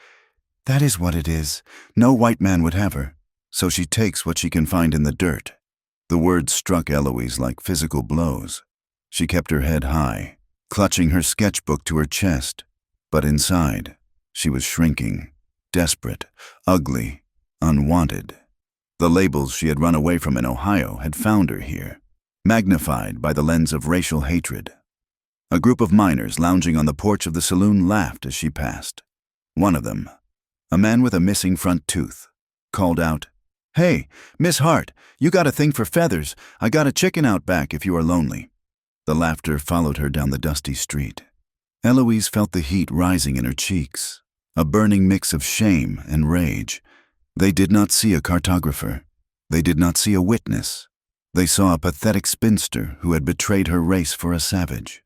That is what it is. No white man would have her, so she takes what she can find in the dirt." The words struck Eloise like physical blows. She kept her head high, clutching her sketchbook to her chest, but inside, she was shrinking, desperate, ugly, unwanted. The labels she had run away from in Ohio had found her here, magnified by the lens of racial hatred. A group of miners lounging on the porch of the saloon laughed as she passed. One of them, a man with a missing front tooth, called out, "Hey, Miss Hart, you got a thing for feathers. I got a chicken out back if you are lonely." The laughter followed her down the dusty street. Eloise felt the heat rising in her cheeks, a burning mix of shame and rage. They did not see a cartographer. They did not see a witness. They saw a pathetic spinster who had betrayed her race for a savage.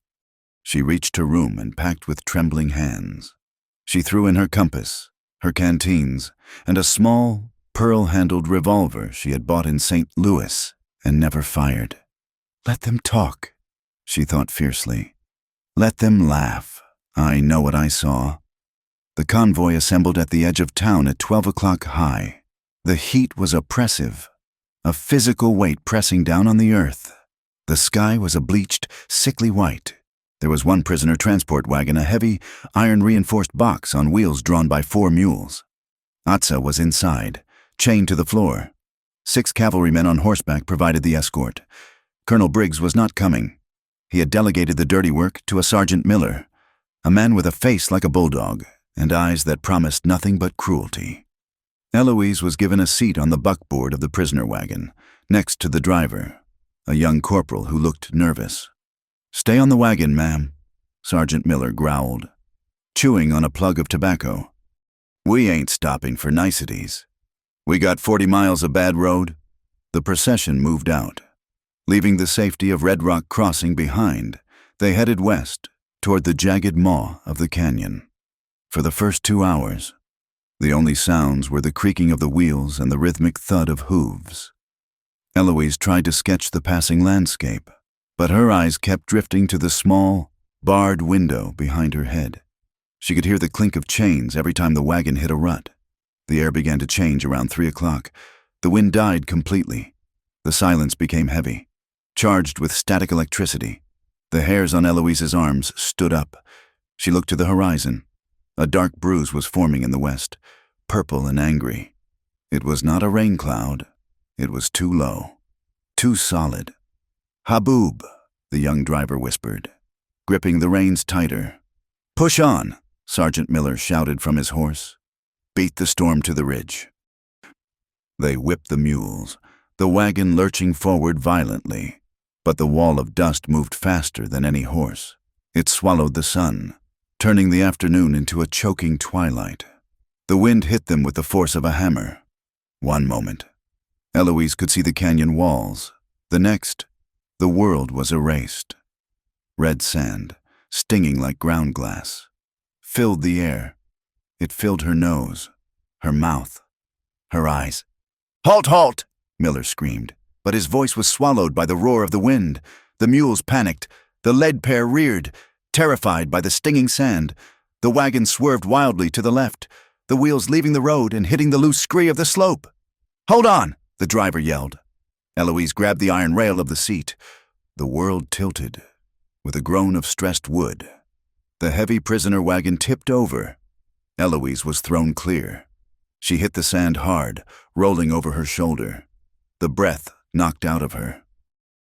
She reached her room and packed with trembling hands. She threw in her compass, her canteens, and a small, pearl-handled revolver she had bought in St. Louis and never fired. Let them talk, she thought fiercely. Let them laugh. I know what I saw. The convoy assembled at the edge of town at 12 o'clock high. The heat was oppressive, a physical weight pressing down on the earth. The sky was a bleached, sickly white. There was one prisoner transport wagon, a heavy, iron-reinforced box on wheels drawn by 4 mules. Atsa was inside, chained to the floor. 6 cavalrymen on horseback provided the escort. Colonel Briggs was not coming. He had delegated the dirty work to a Sergeant Miller, a man with a face like a bulldog and eyes that promised nothing but cruelty. Eloise was given a seat on the buckboard of the prisoner wagon, next to the driver, a young corporal who looked nervous. "Stay on the wagon, ma'am," Sergeant Miller growled, chewing on a plug of tobacco. "We ain't stopping for niceties. We got 40 miles of bad road." The procession moved out. Leaving the safety of Red Rock Crossing behind, they headed west, toward the jagged maw of the canyon. For the first 2 hours, the only sounds were the creaking of the wheels and the rhythmic thud of hooves. Eloise tried to sketch the passing landscape, but her eyes kept drifting to the small, barred window behind her head. She could hear the clink of chains every time the wagon hit a rut. The air began to change around 3 o'clock. The wind died completely. The silence became heavy, charged with static electricity. The hairs on Eloise's arms stood up. She looked to the horizon. A dark bruise was forming in the west, purple and angry. It was not a rain cloud. It was too low, too solid. "Haboob," the young driver whispered, gripping the reins tighter. "Push on," Sergeant Miller shouted from his horse. "Beat the storm to the ridge." They whipped the mules, the wagon lurching forward violently, but the wall of dust moved faster than any horse. It swallowed the sun, turning the afternoon into a choking twilight. The wind hit them with the force of a hammer. One moment, Eloise could see the canyon walls. The next, the world was erased. Red sand, stinging like ground glass, filled the air. It filled her nose, her mouth, her eyes. "Halt, halt!" Miller screamed, but his voice was swallowed by the roar of the wind. The mules panicked. The led pair reared, terrified by the stinging sand. The wagon swerved wildly to the left, the wheels leaving the road and hitting the loose scree of the slope. "Hold on!" the driver yelled. Eloise grabbed the iron rail of the seat. The world tilted, with a groan of stressed wood. The heavy prisoner wagon tipped over. Eloise was thrown clear. She hit the sand hard, rolling over her shoulder. The breath knocked out of her.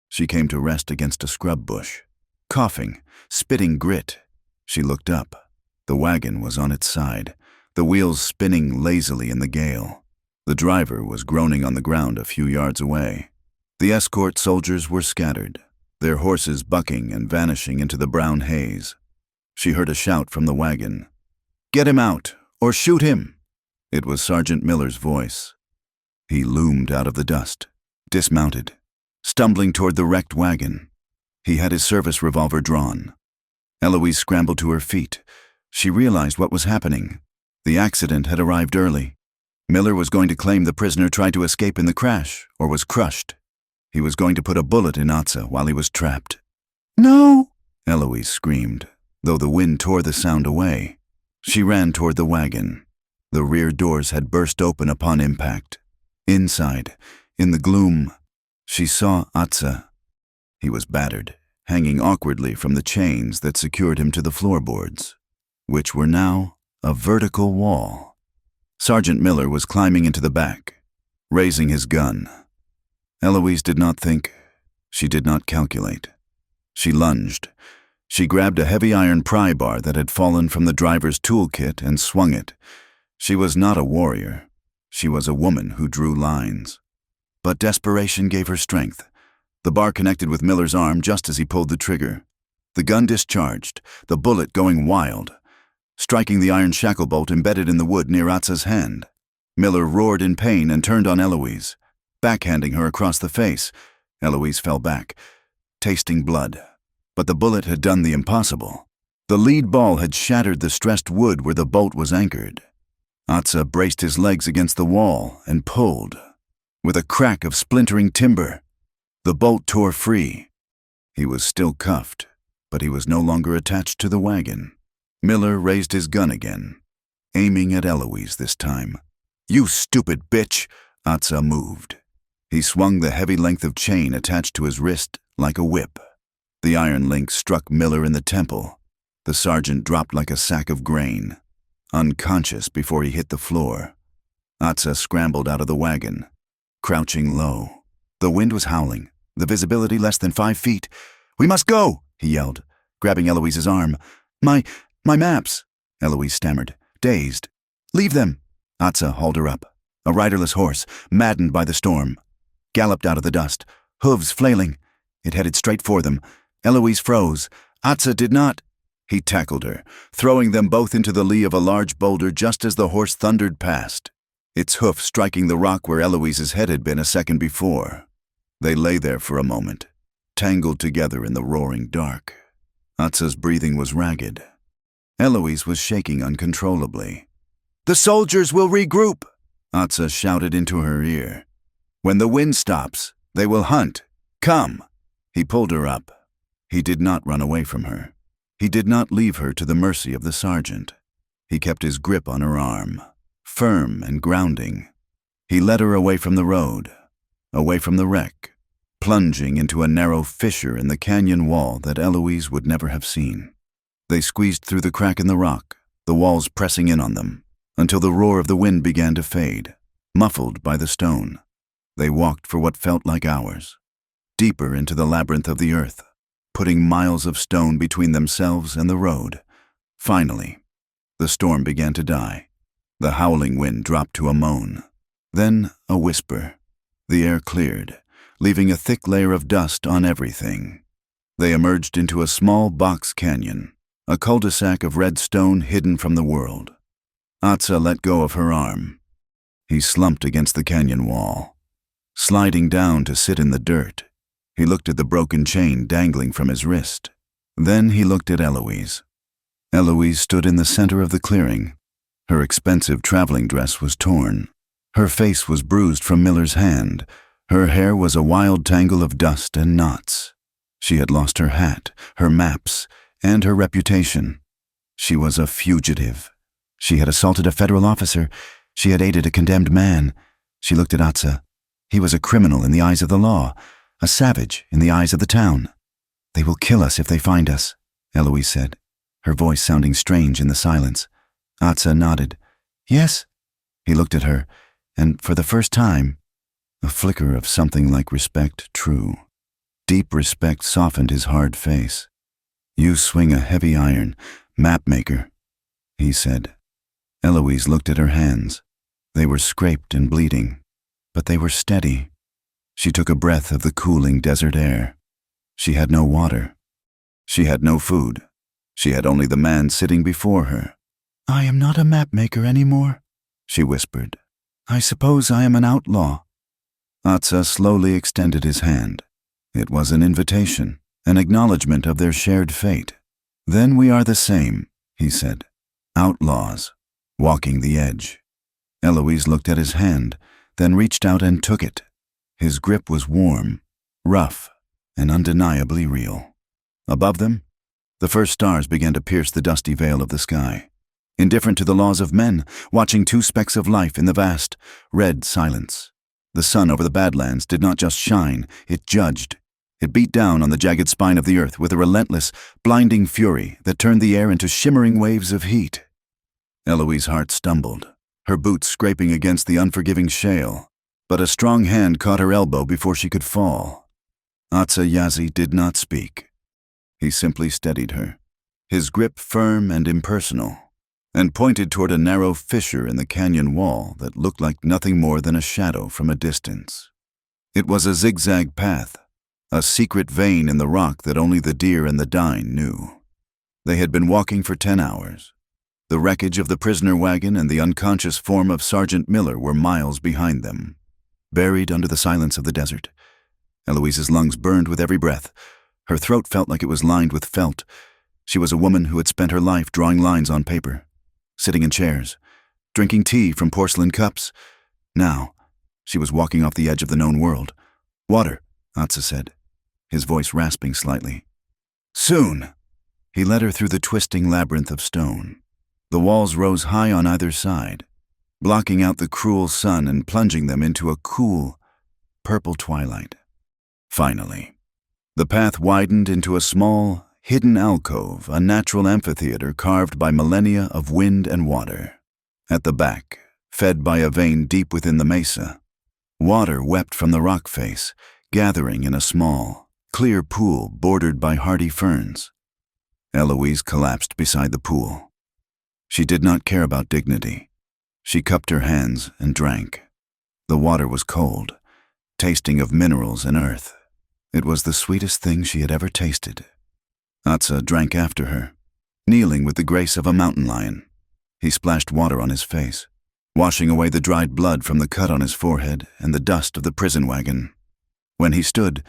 She came to rest against a scrub bush, coughing, spitting grit. She looked up. The wagon was on its side, the wheels spinning lazily in the gale. The driver was groaning on the ground a few yards away. The escort soldiers were scattered, their horses bucking and vanishing into the brown haze. She heard a shout from the wagon. "Get him out, or shoot him!" It was Sergeant Miller's voice. He loomed out of the dust, dismounted, stumbling toward the wrecked wagon. He had his service revolver drawn. Eloise scrambled to her feet. She realized what was happening. The accident had arrived early. Miller was going to claim the prisoner tried to escape in the crash, or was crushed. He was going to put a bullet in Atsa while he was trapped. "No!" Eloise screamed, though the wind tore the sound away. She ran toward the wagon. The rear doors had burst open upon impact. Inside, in the gloom, she saw Atsa. He was battered, hanging awkwardly from the chains that secured him to the floorboards, which were now a vertical wall. Sergeant Miller was climbing into the back, raising his gun. Eloise did not think. She did not calculate. She lunged. She grabbed a heavy iron pry bar that had fallen from the driver's toolkit and swung it. She was not a warrior. She was a woman who drew lines. But desperation gave her strength. The bar connected with Miller's arm just as he pulled the trigger. The gun discharged, the bullet going wild, striking the iron shackle bolt embedded in the wood near Atsa's hand. Miller roared in pain and turned on Eloise, backhanding her across the face. Eloise fell back, tasting blood. But the bullet had done the impossible. The lead ball had shattered the stressed wood where the bolt was anchored. Atza braced his legs against the wall and pulled. With a crack of splintering timber, the bolt tore free. He was still cuffed, but he was no longer attached to the wagon. Miller raised his gun again, aiming at Eloise this time. "You stupid bitch!" Atza moved. He swung the heavy length of chain attached to his wrist like a whip. The iron link struck Miller in the temple. The sergeant dropped like a sack of grain, unconscious before he hit the floor. Atza scrambled out of the wagon, crouching low. The wind was howling, the visibility less than 5 feet. "We must go!" he yelled, grabbing Eloise's arm. My maps," Eloise stammered, dazed. "Leave them." Atza hauled her up. A riderless horse, maddened by the storm, galloped out of the dust, hooves flailing. It headed straight for them. Eloise froze. Atza did not. He tackled her, throwing them both into the lee of a large boulder just as the horse thundered past, its hoof striking the rock where Eloise's head had been a second before. They lay there for a moment, tangled together in the roaring dark. Atza's breathing was ragged. Eloise was shaking uncontrollably. "The soldiers will regroup," Atza shouted into her ear. "When the wind stops, they will hunt. Come." He pulled her up. He did not run away from her. He did not leave her to the mercy of the sergeant. He kept his grip on her arm, firm and grounding. He led her away from the road, away from the wreck, plunging into a narrow fissure in the canyon wall that Eloise would never have seen. They squeezed through the crack in the rock, the walls pressing in on them, until the roar of the wind began to fade, muffled by the stone. They walked for what felt like hours, deeper into the labyrinth of the earth, putting miles of stone between themselves and the road. Finally, the storm began to die. The howling wind dropped to a moan, then a whisper. The air cleared, leaving a thick layer of dust on everything. They emerged into a small box canyon, a cul-de-sac of red stone hidden from the world. Atza let go of her arm. He slumped against the canyon wall, sliding down to sit in the dirt. He looked at the broken chain dangling from his wrist. Then he looked at Eloise. Eloise stood in the center of the clearing. Her expensive traveling dress was torn. Her face was bruised from Miller's hand. Her hair was a wild tangle of dust and knots. She had lost her hat, her maps, and her reputation. She was a fugitive. She had assaulted a federal officer. She had aided a condemned man. She looked at Atza. He was a criminal in the eyes of the law, a savage in the eyes of the town. "They will kill us if they find us," Eloise said, her voice sounding strange in the silence. Atza nodded. "Yes." He looked at her, and for the first time, a flicker of something like respect true. Deep respect softened his hard face. "You swing a heavy iron, map-maker," he said. Eloise looked at her hands. They were scraped and bleeding, but they were steady. She took a breath of the cooling desert air. She had no water. She had no food. She had only the man sitting before her. "I am not a map-maker anymore," she whispered. "I suppose I am an outlaw." Atza slowly extended his hand. It was an invitation, an acknowledgement of their shared fate. "Then we are the same," he said. "Outlaws, walking the edge." Eloise looked at his hand, then reached out and took it. His grip was warm, rough, and undeniably real. Above them, the first stars began to pierce the dusty veil of the sky. Indifferent to the laws of men, watching 2 specks of life in the vast, red silence. The sun over the Badlands did not just shine, it judged. It beat down on the jagged spine of the earth with a relentless, blinding fury that turned the air into shimmering waves of heat. Eloise's heart stumbled, her boots scraping against the unforgiving shale, but a strong hand caught her elbow before she could fall. Atza Yazi did not speak. He simply steadied her, his grip firm and impersonal, and pointed toward a narrow fissure in the canyon wall that looked like nothing more than a shadow from a distance. It was a zigzag path, a secret vein in the rock that only the deer and the dine knew. They had been walking for 10 hours. The wreckage of the prisoner wagon and the unconscious form of Sergeant Miller were miles behind them, buried under the silence of the desert. Eloise's lungs burned with every breath. Her throat felt like it was lined with felt. She was a woman who had spent her life drawing lines on paper, sitting in chairs, drinking tea from porcelain cups. Now, she was walking off the edge of the known world. Water, Atsa said, his voice rasping slightly. Soon. He led her through the twisting labyrinth of stone. The walls rose high on either side, blocking out the cruel sun and plunging them into a cool, purple twilight. Finally, the path widened into a small, hidden alcove, a natural amphitheater carved by millennia of wind and water. At the back, fed by a vein deep within the mesa, water wept from the rock face, gathering in a small, clear pool bordered by hardy ferns. Eloise collapsed beside the pool. She did not care about dignity. She cupped her hands and drank. The water was cold, tasting of minerals and earth. It was the sweetest thing she had ever tasted. Atsa drank after her, kneeling with the grace of a mountain lion. He splashed water on his face, washing away the dried blood from the cut on his forehead and the dust of the prison wagon. When he stood,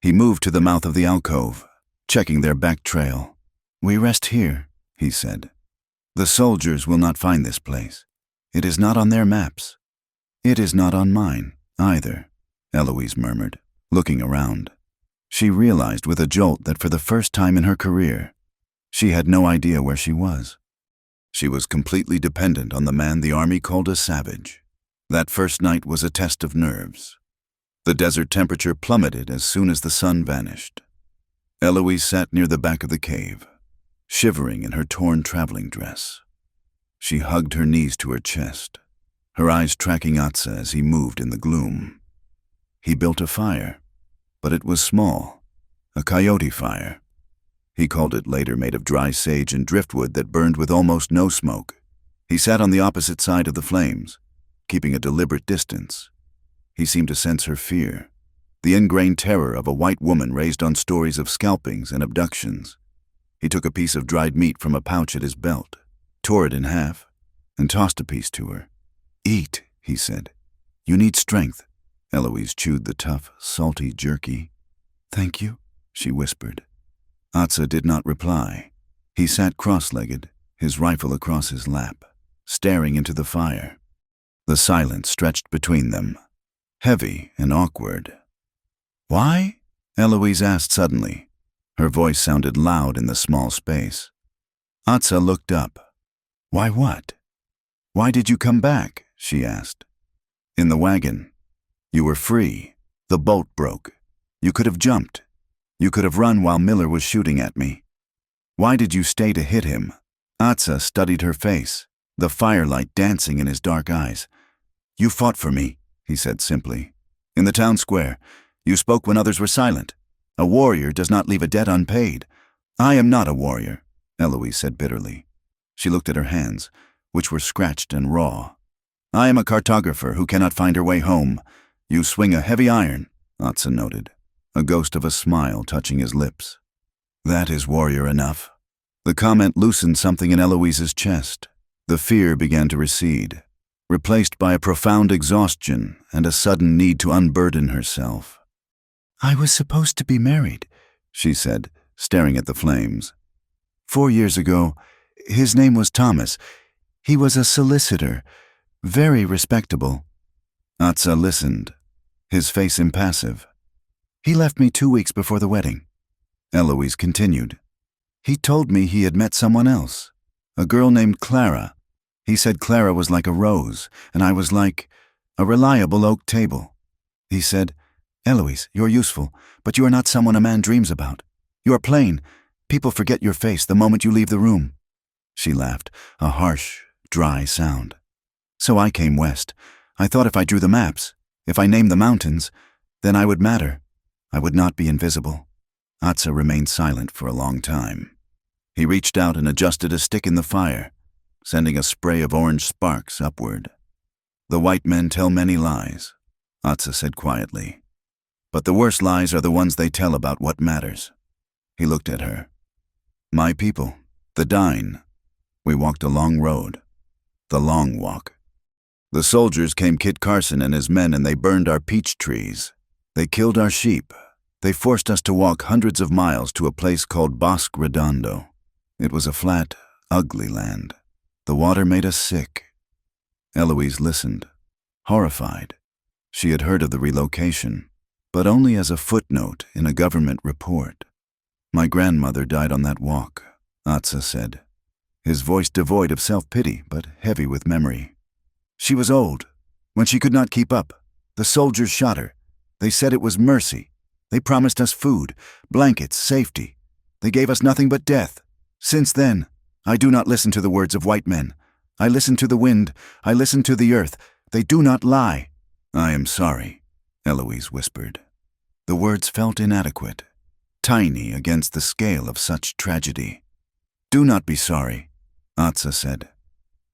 he moved to the mouth of the alcove, checking their back trail. We rest here, he said. The soldiers will not find this place. It is not on their maps. It is not on mine, either, Eloise murmured, looking around. She realized with a jolt that for the first time in her career, she had no idea where she was. She was completely dependent on the man the army called a savage. That first night was a test of nerves. The desert temperature plummeted as soon as the sun vanished. Eloise sat near the back of the cave, shivering in her torn traveling dress. She hugged her knees to her chest, her eyes tracking Atsa as he moved in the gloom. He built a fire, but it was small, a coyote fire. He called it later made of dry sage and driftwood that burned with almost no smoke. He sat on the opposite side of the flames, keeping a deliberate distance. He seemed to sense her fear, the ingrained terror of a white woman raised on stories of scalpings and abductions. He took a piece of dried meat from a pouch at his belt, tore it in half, and tossed a piece to her. Eat, he said. You need strength. Eloise chewed the tough, salty jerky. Thank you, she whispered. Atsa did not reply. He sat cross-legged, his rifle across his lap, staring into the fire. The silence stretched between them, heavy and awkward. Why? Eloise asked suddenly. Her voice sounded loud in the small space. Atsa looked up. Why what? Why did you come back? She asked. In the wagon. You were free. The bolt broke. You could have jumped. You could have run while Miller was shooting at me. Why did you stay to hit him? Atsa studied her face, the firelight dancing in his dark eyes. You fought for me, he said simply. In the town square, you spoke when others were silent. A warrior does not leave a debt unpaid. I am not a warrior, Eloise said bitterly. She looked at her hands, which were scratched and raw. I am a cartographer who cannot find her way home. You swing a heavy iron, Atsa noted, a ghost of a smile touching his lips. That is warrior enough. The comment loosened something in Eloise's chest. The fear began to recede, replaced by a profound exhaustion and a sudden need to unburden herself. I was supposed to be married, she said, staring at the flames. 4 years ago, his name was Thomas. He was a solicitor, very respectable. Atsa listened, his face impassive. He left me 2 weeks before the wedding. Eloise continued. He told me he had met someone else, a girl named Clara. He said Clara was like a rose, and I was like a reliable oak table. He said, Eloise, you're useful, but you are not someone a man dreams about. You are plain. People forget your face the moment you leave the room. She laughed, a harsh, dry sound. So I came west. I thought if I drew the maps, if I named the mountains, then I would matter. I would not be invisible. Atsa remained silent for a long time. He reached out and adjusted a stick in the fire, sending a spray of orange sparks upward. The white men tell many lies, Atsa said quietly. But the worst lies are the ones they tell about what matters. He looked at her. My people, the Dine. We walked a long road. The long walk. The soldiers came Kit Carson and his men and they burned our peach trees. They killed our sheep. They forced us to walk hundreds of miles to a place called Bosque Redondo. It was a flat, ugly land. The water made us sick. Eloise listened, horrified. She had heard of the relocation, but only as a footnote in a government report. "My grandmother died on that walk," Atsa said, his voice devoid of self-pity but heavy with memory. "She was old. When she could not keep up, the soldiers shot her. They said it was mercy. They promised us food, blankets, safety. They gave us nothing but death. Since then, I do not listen to the words of white men. I listen to the wind. I listen to the earth. They do not lie." "I am sorry," Eloise whispered. The words felt inadequate, tiny against the scale of such tragedy. "Do not be sorry," Atsa said.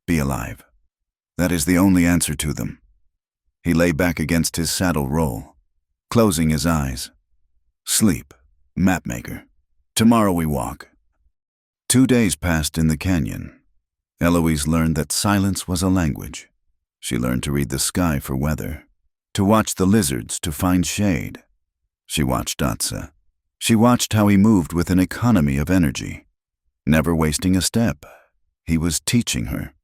"Be alive. That is the only answer to them." He lay back against his saddle roll, closing his eyes. "Sleep, mapmaker. Tomorrow we walk." 2 days passed in the canyon. Eloise learned that silence was a language. She learned to read the sky for weather, to watch the lizards to find shade. She watched Atsa. She watched how he moved with an economy of energy, never wasting a step. He was teaching her,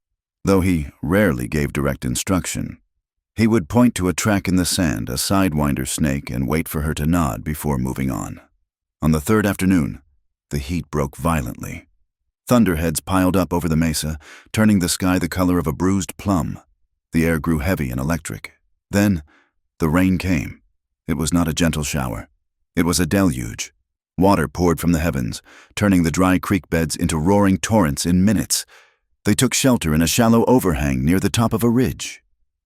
though he rarely gave direct instruction. He would point to a track in the sand, a sidewinder snake, and wait for her to nod before moving on. On the third afternoon, the heat broke violently. Thunderheads piled up over the mesa, turning the sky the color of a bruised plum. The air grew heavy and electric. Then, the rain came. It was not a gentle shower. It was a deluge. Water poured from the heavens, turning the dry creek beds into roaring torrents in minutes. They took shelter in a shallow overhang near the top of a ridge.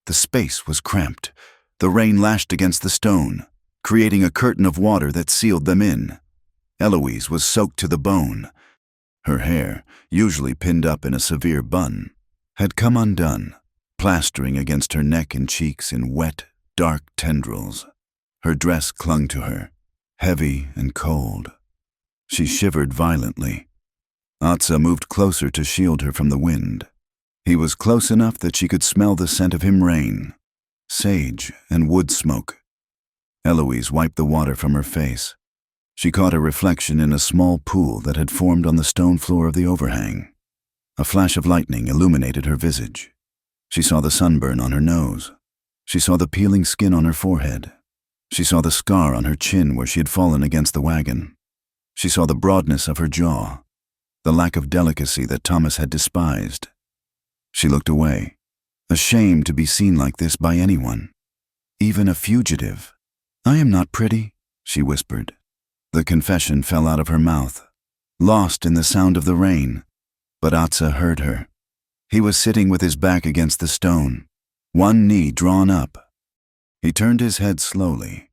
The space was cramped. The rain lashed against the stone, creating a curtain of water that sealed them in. Eloise was soaked to the bone. Her hair, usually pinned up in a severe bun, had come undone, plastering against her neck and cheeks in wet, dark tendrils. Her dress clung to her, heavy and cold. She shivered violently. Atsa moved closer to shield her from the wind. He was close enough that she could smell the scent of him rain, sage and wood smoke. Eloise wiped the water from her face. She caught her reflection in a small pool that had formed on the stone floor of the overhang. A flash of lightning illuminated her visage. She saw the sunburn on her nose. She saw the peeling skin on her forehead. She saw the scar on her chin where she had fallen against the wagon. She saw the broadness of her jaw, the lack of delicacy that Thomas had despised. She looked away, ashamed to be seen like this by anyone, even a fugitive. "I am not pretty," she whispered. The confession fell out of her mouth, lost in the sound of the rain, but Atsa heard her. He was sitting with his back against the stone, one knee drawn up. He turned his head slowly,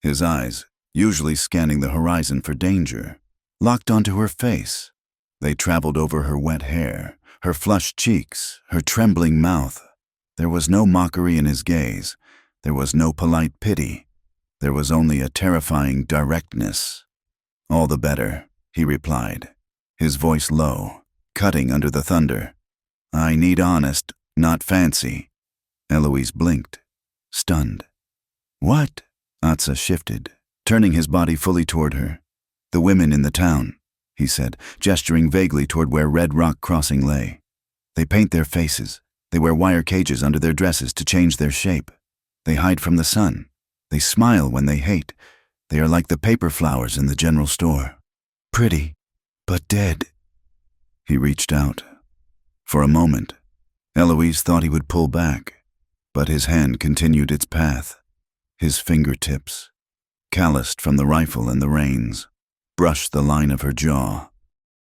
his eyes, usually scanning the horizon for danger, locked onto her face. They traveled over her wet hair, her flushed cheeks, her trembling mouth. There was no mockery in his gaze. There was no polite pity. There was only a terrifying directness. "All the better," he replied, his voice low, cutting under the thunder. "I need honest, not fancy." Eloise blinked, stunned. "What?" Atsa shifted, turning his body fully toward her. "The women in the town," he said, gesturing vaguely toward where Red Rock Crossing lay. "They paint their faces. They wear wire cages under their dresses to change their shape. They hide from the sun. They smile when they hate. They are like the paper flowers in the general store. Pretty, but dead." He reached out. For a moment, Eloise thought he would pull back, but his hand continued its path. His fingertips, calloused from the rifle and the reins, brushed the line of her jaw.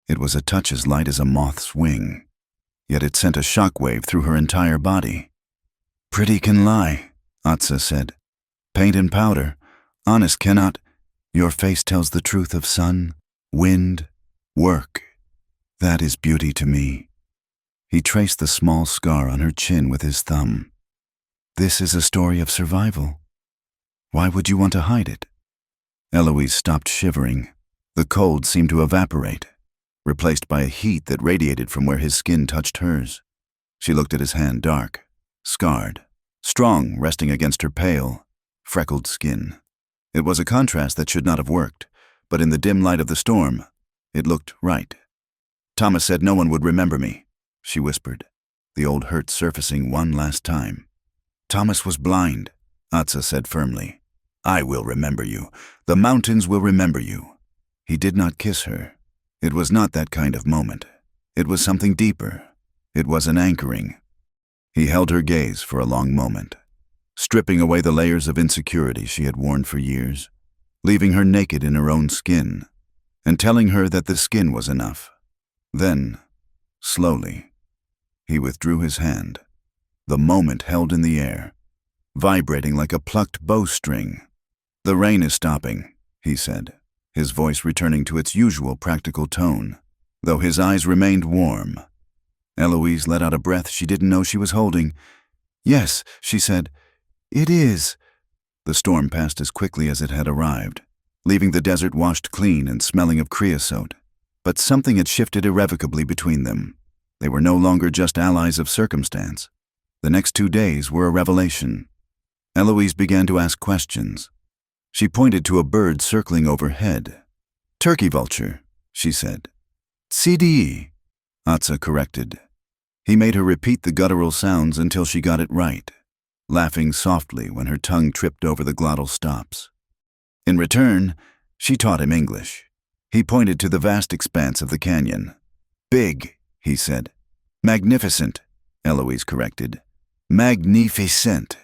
It was a touch as light as a moth's wing, yet it sent a shockwave through her entire body. "Pretty can lie," Atsa said. "Paint and powder. Honest cannot. Your face tells the truth of sun, wind, work. That is beauty to me." He traced the small scar on her chin with his thumb. "This is a story of survival. Why would you want to hide it?" Eloise stopped shivering. The cold seemed to evaporate, replaced by a heat that radiated from where his skin touched hers. She looked at his hand, dark, scarred, strong, resting against her pale, freckled skin. It was a contrast that should not have worked, but in the dim light of the storm, it looked right. "Thomas said no one would remember me," she whispered. the old hurt surfacing one last time. "Thomas was blind," Atsa said firmly. "I will remember you. The mountains will remember you." He did not kiss her. It was not that kind of moment. It was something deeper. It was an anchoring. He held her gaze for a long moment, stripping away the layers of insecurity she had worn for years, leaving her naked in her own skin, and telling her that the skin was enough. Then, slowly, he withdrew his hand, the moment held in the air, vibrating like a plucked bowstring. "The rain is stopping," he said, his voice returning to its usual practical tone, though his eyes remained warm. Eloise let out a breath she didn't know she was holding. "Yes," she said, "it is." The storm passed as quickly as it had arrived, leaving the desert washed clean and smelling of creosote. But something had shifted irrevocably between them. They were no longer just allies of circumstance. The next 2 days were a revelation. Eloise began to ask questions. She pointed to a bird circling overhead. "Turkey vulture," she said. "CDE," Atsa corrected. He made her repeat the guttural sounds until she got it right, laughing softly when her tongue tripped over the glottal stops. In return, she taught him English. He pointed to the vast expanse of the canyon. "Big," he said. "Magnificent," Eloise corrected. "Magnificent."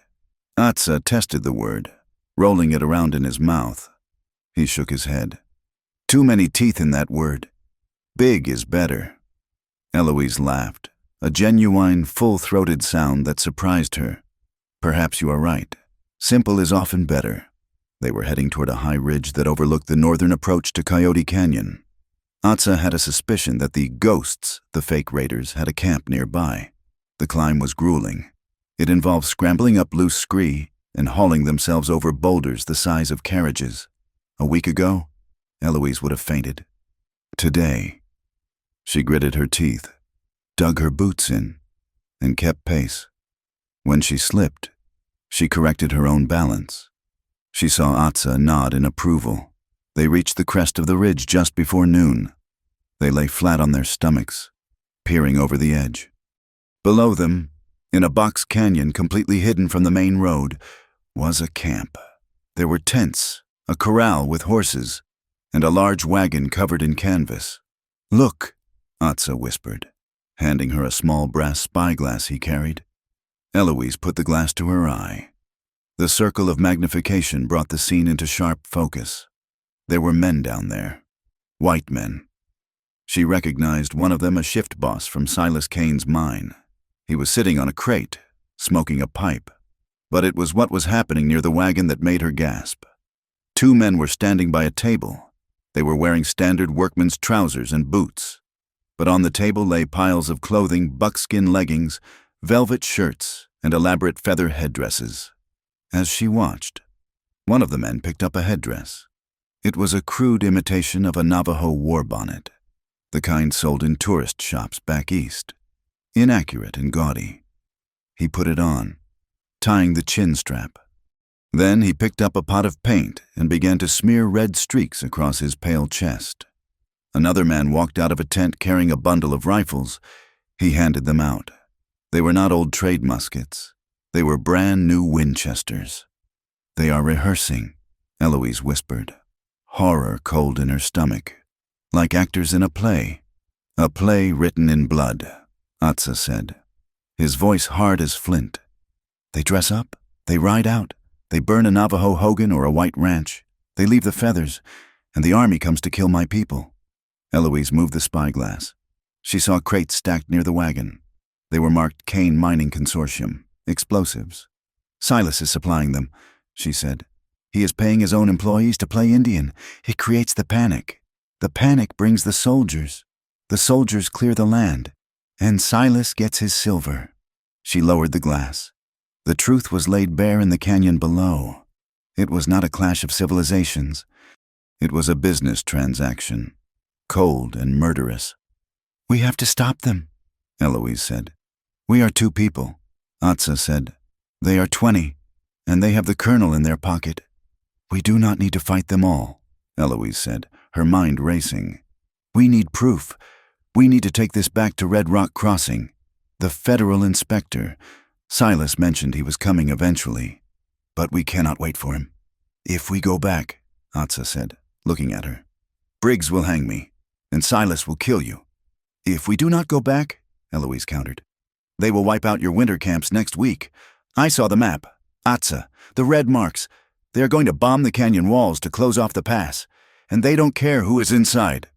Atsa tested the word, rolling it around in his mouth. He shook his head. "Too many teeth in that word. Big is better." Eloise laughed, a genuine, full-throated sound that surprised her. "Perhaps you are right. Simple is often better." They were heading toward a high ridge that overlooked the northern approach to Coyote Canyon. Atsa had a suspicion that the ghosts, the fake raiders, had a camp nearby. The climb was grueling. It involved scrambling up loose scree and hauling themselves over boulders the size of carriages. A week ago, Eloise would have fainted. Today, she gritted her teeth, dug her boots in, and kept pace. When she slipped, she corrected her own balance. She saw Atsa nod in approval. They reached the crest of the ridge just before noon. They lay flat on their stomachs, peering over the edge. Below them, in a box canyon completely hidden from the main road, was a camp. There were tents, a corral with horses, and a large wagon covered in canvas. "Look," Atsa whispered, handing her a small brass spyglass he carried. Eloise put the glass to her eye. The circle of magnification brought the scene into sharp focus. There were men down there, white men. She recognized one of them, a shift boss from Silas Kane's mine. He was sitting on a crate, smoking a pipe. But it was what was happening near the wagon that made her gasp. 2 men were standing by a table. They were wearing standard workman's trousers and boots. But on the table lay piles of clothing, buckskin leggings, velvet shirts, and elaborate feather headdresses. As she watched, one of the men picked up a headdress. It was a crude imitation of a Navajo war bonnet, the kind sold in tourist shops back east, inaccurate and gaudy. He put it on, tying the chin strap. Then he picked up a pot of paint and began to smear red streaks across his pale chest. Another man walked out of a tent carrying a bundle of rifles. He handed them out. They were not old trade muskets. They were brand new Winchesters. "They are rehearsing," Eloise whispered, horror cold in her stomach, like actors in a play. "A play written in blood," Atsa said, his voice hard as flint. "They dress up, they ride out, they burn a Navajo hogan or a white ranch, they leave the feathers, and the army comes to kill my people." Eloise moved the spyglass. She saw crates stacked near the wagon. They were marked Kane Mining Consortium, explosives. "Silas is supplying them," she said. "He is paying his own employees to play Indian. It creates the panic. The panic brings the soldiers. The soldiers clear the land. And Silas gets his silver." She lowered the glass. The truth was laid bare in the canyon below. It was not a clash of civilizations. It was a business transaction, cold and murderous. "We have to stop them," Eloise said. "We are 2 people," Atsa said. "They are 20, and they have the colonel in their pocket." "We do not need to fight them all," Eloise said, her mind racing. "We need proof. We need to take this back to Red Rock Crossing. The federal inspector. Silas mentioned he was coming eventually. But we cannot wait for him. If we go back, Atsa said, looking at her, Briggs will hang me, and Silas will kill you. If we do not go back, Eloise countered, they will wipe out your winter camps next week. I saw the map. Atsa, the red marks. They are going to bomb the canyon walls to close off the pass, and they don't care who is inside.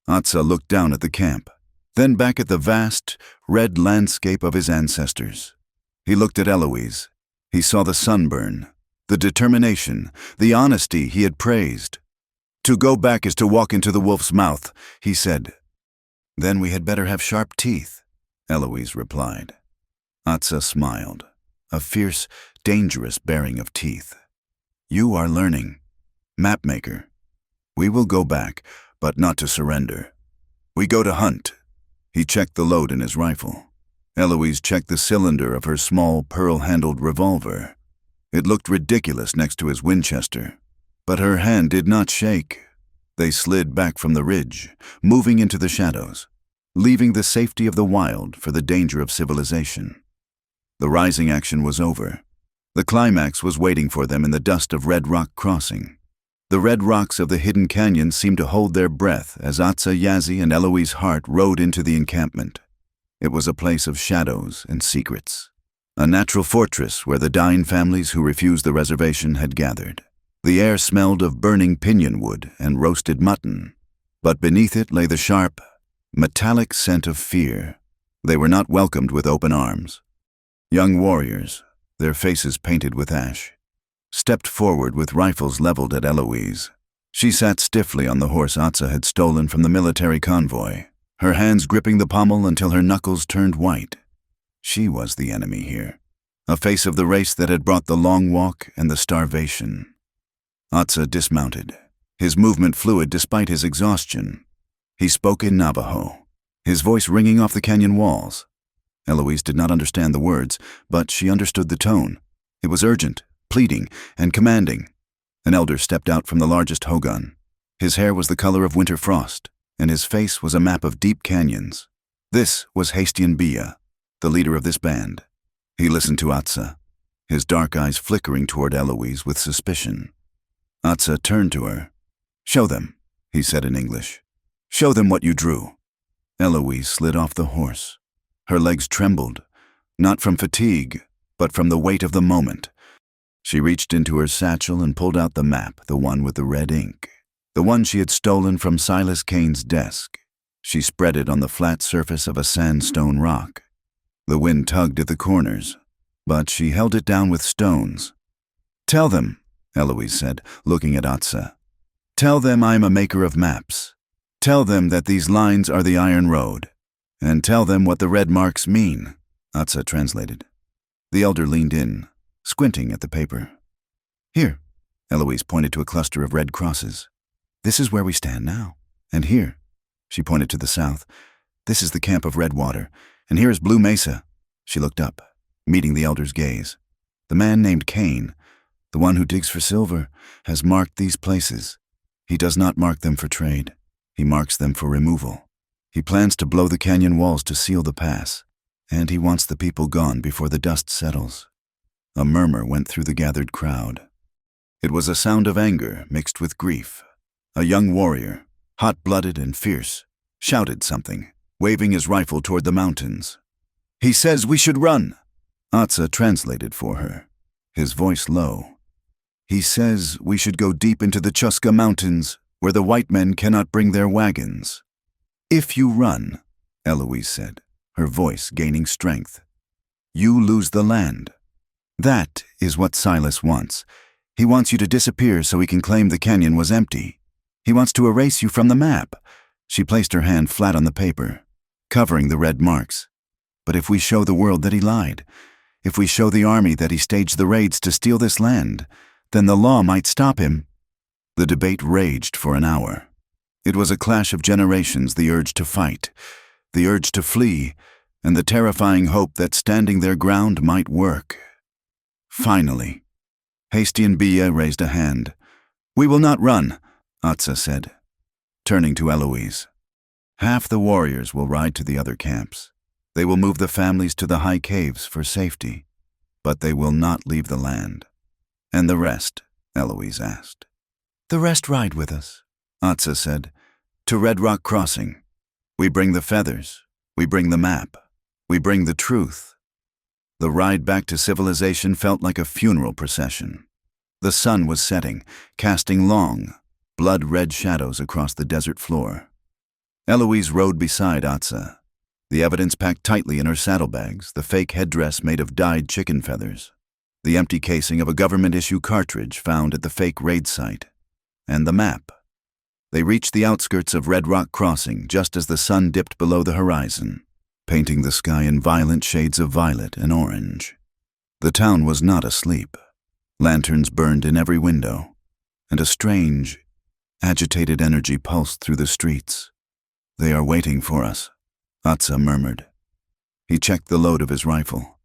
Atsa looked down at the camp, then back at the vast, red landscape of his ancestors. He looked at Eloise. He saw the sunburn, the determination, the honesty he had praised. To go back is to walk into the wolf's mouth, he said. Then we had better have sharp teeth, Eloise replied. Atsa smiled, a fierce, dangerous baring of teeth. You are learning. Mapmaker. We will go back, but not to surrender. We go to hunt. He checked the load in his rifle. Eloise checked the cylinder of her small, pearl-handled revolver. It looked ridiculous next to his Winchester, but her hand did not shake. They slid back from the ridge, moving into the shadows, leaving the safety of the wild for the danger of civilization. The rising action was over. The climax was waiting for them in the dust of Red Rock Crossing. The red rocks of the hidden canyon seemed to hold their breath as Atsa, Yazzie, and Eloise Hart rode into the encampment. It was a place of shadows and secrets, a natural fortress where the dying families who refused the reservation had gathered. The air smelled of burning pinyon wood and roasted mutton, but beneath it lay the sharp, metallic scent of fear. They were not welcomed with open arms. Young warriors, their faces painted with ash, stepped forward with rifles leveled at Eloise. She sat stiffly on the horse Atsa had stolen from the military convoy, her hands gripping the pommel until her knuckles turned white. She was the enemy here, a face of the race that had brought the long walk and the starvation. Atsa dismounted, his movement fluid despite his exhaustion. He spoke in Navajo, his voice ringing off the canyon walls. Eloise did not understand the words, but she understood the tone. It was urgent, pleading, and commanding. An elder stepped out from the largest hogan. His hair was the color of winter frost, and his face was a map of deep canyons. This was Hastian Bia, the leader of this band. He listened to Atsa, his dark eyes flickering toward Eloise with suspicion. Atsa turned to her. Show them, he said in English. Show them what you drew. Eloise slid off the horse. Her legs trembled, not from fatigue, but from the weight of the moment. She reached into her satchel and pulled out the map, the one with the red ink, the one she had stolen from Silas Kane's desk. She spread it on the flat surface of a sandstone rock. The wind tugged at the corners, but she held it down with stones. Tell them, Eloise said, looking at Atsa. Tell them I am a maker of maps. Tell them that these lines are the Iron Road. And tell them what the red marks mean, Atsa translated. The elder leaned in, squinting at the paper. Here, Eloise pointed to a cluster of red crosses. This is where we stand now. And here, she pointed to the south, this is the camp of Redwater. And here is Blue Mesa. She looked up, meeting the elder's gaze. The man named Kane, the one who digs for silver, has marked these places. He does not mark them for trade. He marks them for removal. He plans to blow the canyon walls to seal the pass, and he wants the people gone before the dust settles. A murmur went through the gathered crowd. It was a sound of anger mixed with grief. A young warrior, hot-blooded and fierce, shouted something, waving his rifle toward the mountains. He says we should run. Atsa translated for her, his voice low. He says we should go deep into the Chuska Mountains, where the white men cannot bring their wagons. If you run, Eloise said, her voice gaining strength, you lose the land. That is what Silas wants. He wants you to disappear so he can claim the canyon was empty. He wants to erase you from the map. She placed her hand flat on the paper, covering the red marks. But if we show the world that he lied, if we show the army that he staged the raids to steal this land, then the law might stop him. The debate raged for an hour. It was a clash of generations, the urge to fight, the urge to flee, and the terrifying hope that standing their ground might work. Finally, Hastian Bia raised a hand. We will not run, Atsa said, turning to Eloise. Half the warriors will ride to the other camps. They will move the families to the high caves for safety, but they will not leave the land. And the rest? Eloise asked. The rest ride with us, Atsa said, to Red Rock Crossing. We bring the feathers. We bring the map. We bring the truth. The ride back to civilization felt like a funeral procession. The sun was setting, casting long, blood-red shadows across the desert floor. Eloise rode beside Atsa, the evidence packed tightly in her saddlebags, the fake headdress made of dyed chicken feathers, the empty casing of a government-issue cartridge found at the fake raid site, and the map. They reached the outskirts of Red Rock Crossing just as the sun dipped below the horizon, painting the sky in violent shades of violet and orange. The town was not asleep. Lanterns burned in every window, and a strange, agitated energy pulsed through the streets. They are waiting for us, Atsa murmured. He checked the load of his rifle.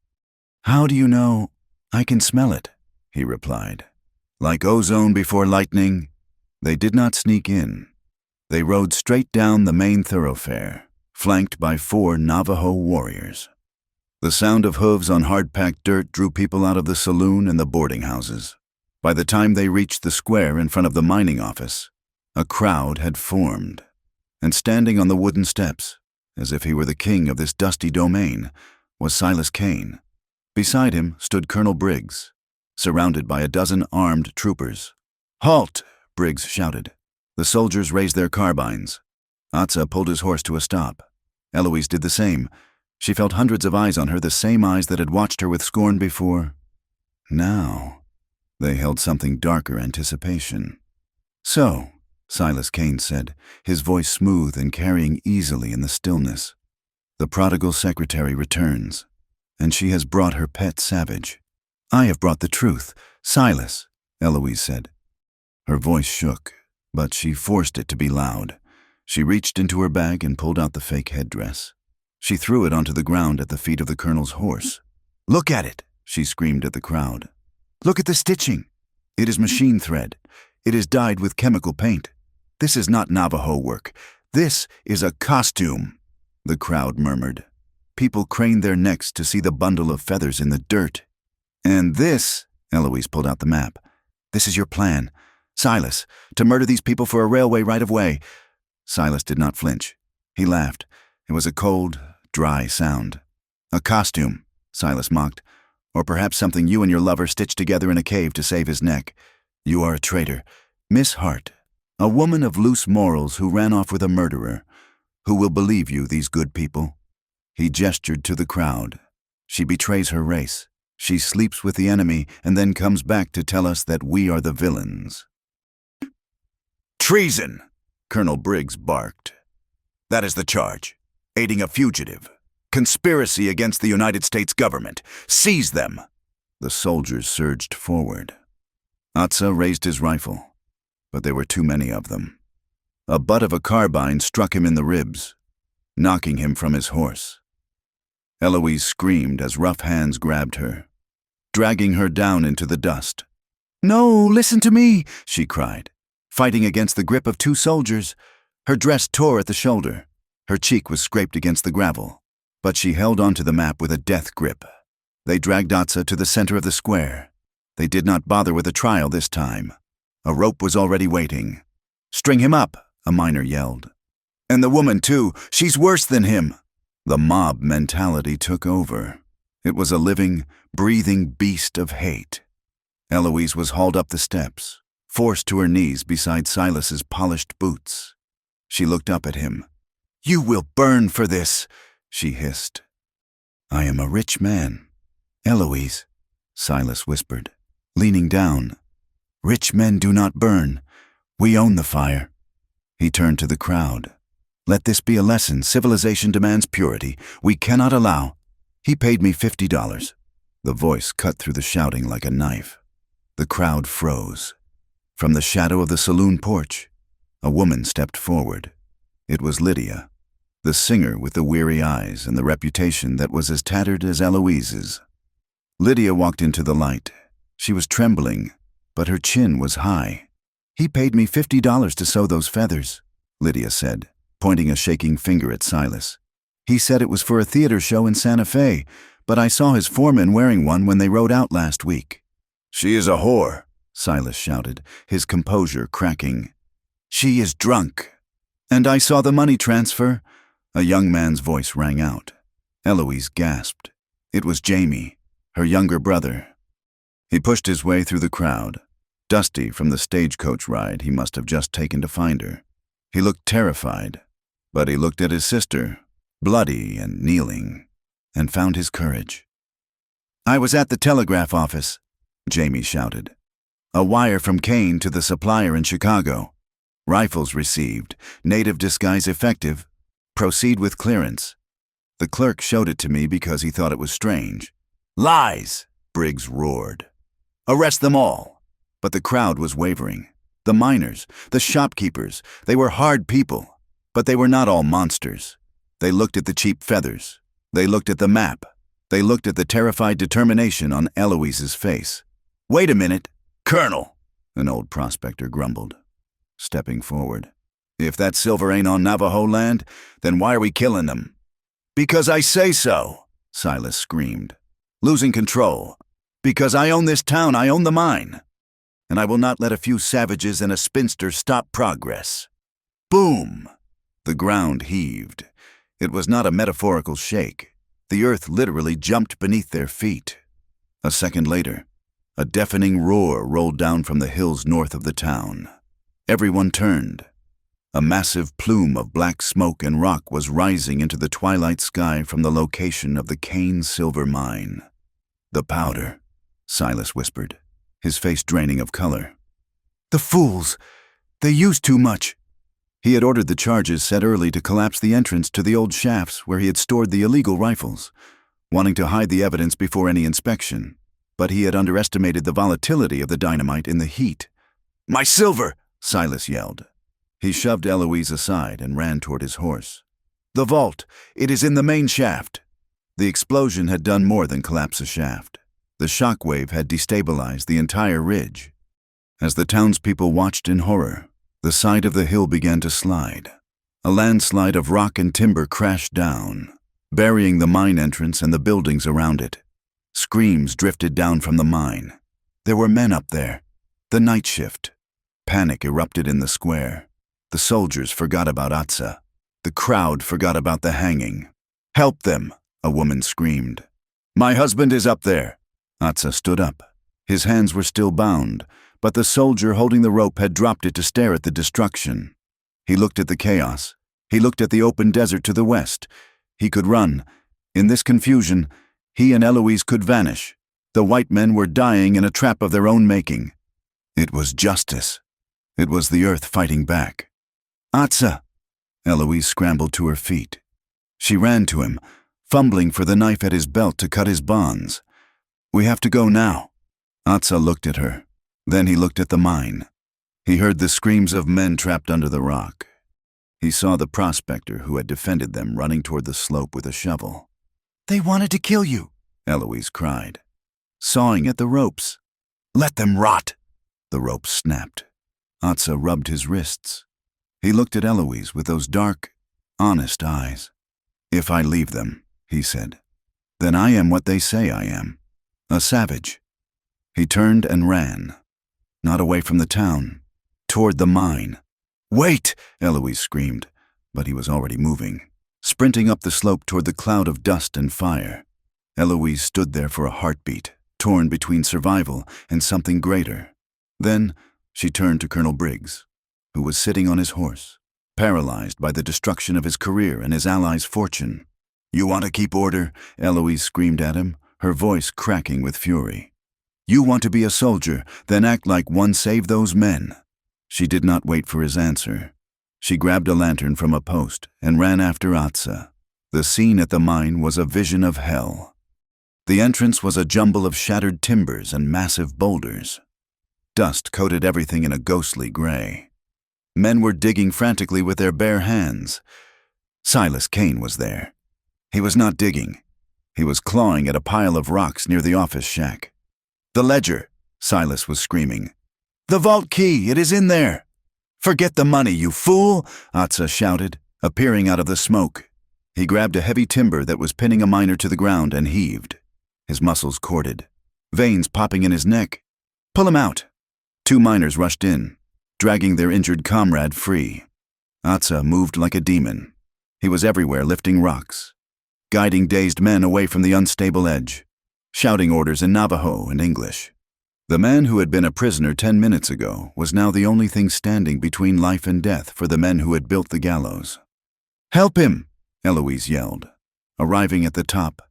How do you know? I can smell it, he replied. Like ozone before lightning, they did not sneak in. They rode straight down the main thoroughfare, flanked by 4 Navajo warriors. The sound of hooves on hard-packed dirt drew people out of the saloon and the boarding houses. By the time they reached the square in front of the mining office, a crowd had formed. And standing on the wooden steps, as if he were the king of this dusty domain, was Silas Kane. Beside him stood Colonel Briggs, surrounded by a dozen armed troopers. Halt! Briggs shouted. The soldiers raised their carbines. Atsa pulled his horse to a stop. Eloise did the same. She felt hundreds of eyes on her, the same eyes that had watched her with scorn before. Now, they held something darker anticipation. So, Silas Kane said, his voice smooth and carrying easily in the stillness. The prodigal secretary returns, and she has brought her pet savage. I have brought the truth, Silas, Eloise said. Her voice shook, but she forced it to be loud. She reached into her bag and pulled out the fake headdress. She threw it onto the ground at the feet of the colonel's horse. Look at it, she screamed at the crowd. Look at the stitching. It is machine thread. It is dyed with chemical paint. This is not Navajo work. This is a costume, the crowd murmured. People craned their necks to see the bundle of feathers in the dirt. And this, Eloise pulled out the map, this is your plan. Silas, to murder these people for a railway right-of-way. Silas did not flinch. He laughed. It was a cold, dry sound. A costume, Silas mocked. Or perhaps something you and your lover stitched together in a cave to save his neck. You are a traitor. Miss Hart. A woman of loose morals who ran off with a murderer. Who will believe you, these good people? He gestured to the crowd. She betrays her race. She sleeps with the enemy and then comes back to tell us that we are the villains. Treason, Colonel Briggs barked. That is the charge. Aiding a fugitive. Conspiracy against the United States government. Seize them. The soldiers surged forward. Atsa raised his rifle. But there were too many of them. A butt of a carbine struck him in the ribs, knocking him from his horse. Eloise screamed as rough hands grabbed her, dragging her down into the dust. No, listen to me, she cried, fighting against the grip of 2 soldiers. Her dress tore at the shoulder. Her cheek was scraped against the gravel, but she held onto the map with a death grip. They dragged Atsa to the center of the square. They did not bother with a trial this time. A rope was already waiting. String him up, a miner yelled. And the woman, too. She's worse than him. The mob mentality took over. It was a living, breathing beast of hate. Eloise was hauled up the steps, forced to her knees beside Silas's polished boots. She looked up at him. You will burn for this, she hissed. I am a rich man, Eloise, Silas whispered, leaning down. Rich men do not burn. We own the fire. He turned to the crowd. Let this be a lesson. Civilization demands purity. We cannot allow. He paid me $50. The voice cut through the shouting like a knife. The crowd froze. From the shadow of the saloon porch, a woman stepped forward. It was Lydia, the singer with the weary eyes and the reputation that was as tattered as Eloise's. Lydia walked into the light. She was trembling, but her chin was high. He paid me $50 to sew those feathers, Lydia said, pointing a shaking finger at Silas. He said it was for a theater show in Santa Fe, but I saw his foreman wearing one when they rode out last week." "She is a whore," Silas shouted, his composure cracking. "She is drunk." "And I saw the money transfer," a young man's voice rang out. Eloise gasped. It was Jamie, her younger brother. He pushed his way through the crowd, dusty from the stagecoach ride he must have just taken to find her. He looked terrified, but he looked at his sister, bloody and kneeling, and found his courage. "I was at the telegraph office," Jamie shouted. "A wire from Kane to the supplier in Chicago. Rifles received, native disguise effective, proceed with clearance. The clerk showed it to me because he thought it was strange." "Lies!" Briggs roared. "Arrest them all." But the crowd was wavering. The miners, the shopkeepers, they were hard people, but they were not all monsters. They looked at the cheap feathers. They looked at the map. They looked at the terrified determination on Eloise's face. "Wait a minute, Colonel," an old prospector grumbled, stepping forward. "If that silver ain't on Navajo land, then why are we killing them?" "Because I say so," Silas screamed, losing control. "Because I own this town, I own the mine. And I will not let a few savages and a spinster stop progress." Boom! The ground heaved. It was not a metaphorical shake. The earth literally jumped beneath their feet. A second later, a deafening roar rolled down from the hills north of the town. Everyone turned. A massive plume of black smoke and rock was rising into the twilight sky from the location of the Kane silver mine. "The powder," Silas whispered, his face draining of color. "The fools! They used too much." He had ordered the charges set early to collapse the entrance to the old shafts where he had stored the illegal rifles, wanting to hide the evidence before any inspection, but he had underestimated the volatility of the dynamite in the heat. "My silver!" Silas yelled. He shoved Eloise aside and ran toward his horse. "The vault! It is in the main shaft!" The explosion had done more than collapse a shaft. The shock wave had destabilized the entire ridge. As the townspeople watched in horror, the side of the hill began to slide. A landslide of rock and timber crashed down, burying the mine entrance and the buildings around it. Screams drifted down from the mine. There were men up there. The night shift. Panic erupted in the square. The soldiers forgot about Atsa. The crowd forgot about the hanging. "Help them!" a woman screamed. "My husband is up there!" Atsa stood up. His hands were still bound, but the soldier holding the rope had dropped it to stare at the destruction. He looked at the chaos. He looked at the open desert to the west. He could run. In this confusion, he and Eloise could vanish. The white men were dying in a trap of their own making. It was justice. It was the earth fighting back. "Atsa!" Eloise scrambled to her feet. She ran to him, fumbling for the knife at his belt to cut his bonds. "We have to go now." Atsa looked at her. Then he looked at the mine. He heard the screams of men trapped under the rock. He saw the prospector who had defended them running toward the slope with a shovel. "They wanted to kill you," Eloise cried, sawing at the ropes. "Let them rot!" The ropes snapped. Atsa rubbed his wrists. He looked at Eloise with those dark, honest eyes. "If I leave them," he said, "then I am what they say I am, a savage." He turned and ran, not away from the town, toward the mine. "Wait!" Eloise screamed, but he was already moving, sprinting up the slope toward the cloud of dust and fire. Eloise stood there for a heartbeat, torn between survival and something greater. Then she turned to Colonel Briggs, who was sitting on his horse, paralyzed by the destruction of his career and his allies' fortune. "You want to keep order?" Eloise screamed at him, her voice cracking with fury. "You want to be a soldier, then act like one, save those men." She did not wait for his answer. She grabbed a lantern from a post and ran after Atsa. The scene at the mine was a vision of hell. The entrance was a jumble of shattered timbers and massive boulders. Dust coated everything in a ghostly gray. Men were digging frantically with their bare hands. Silas Kane was there. He was not digging. He was clawing at a pile of rocks near the office shack. "The ledger," Silas was screaming. "The vault key, it is in there." "Forget the money, you fool," Atsa shouted, appearing out of the smoke. He grabbed a heavy timber that was pinning a miner to the ground and heaved. His muscles corded, veins popping in his neck. "Pull him out!" 2 miners rushed in, dragging their injured comrade free. Atsa moved like a demon. He was everywhere lifting rocks, guiding dazed men away from the unstable edge, shouting orders in Navajo and English. The man who had been a prisoner 10 minutes ago was now the only thing standing between life and death for the men who had built the gallows. "Help him!" Eloise yelled. Arriving at the top,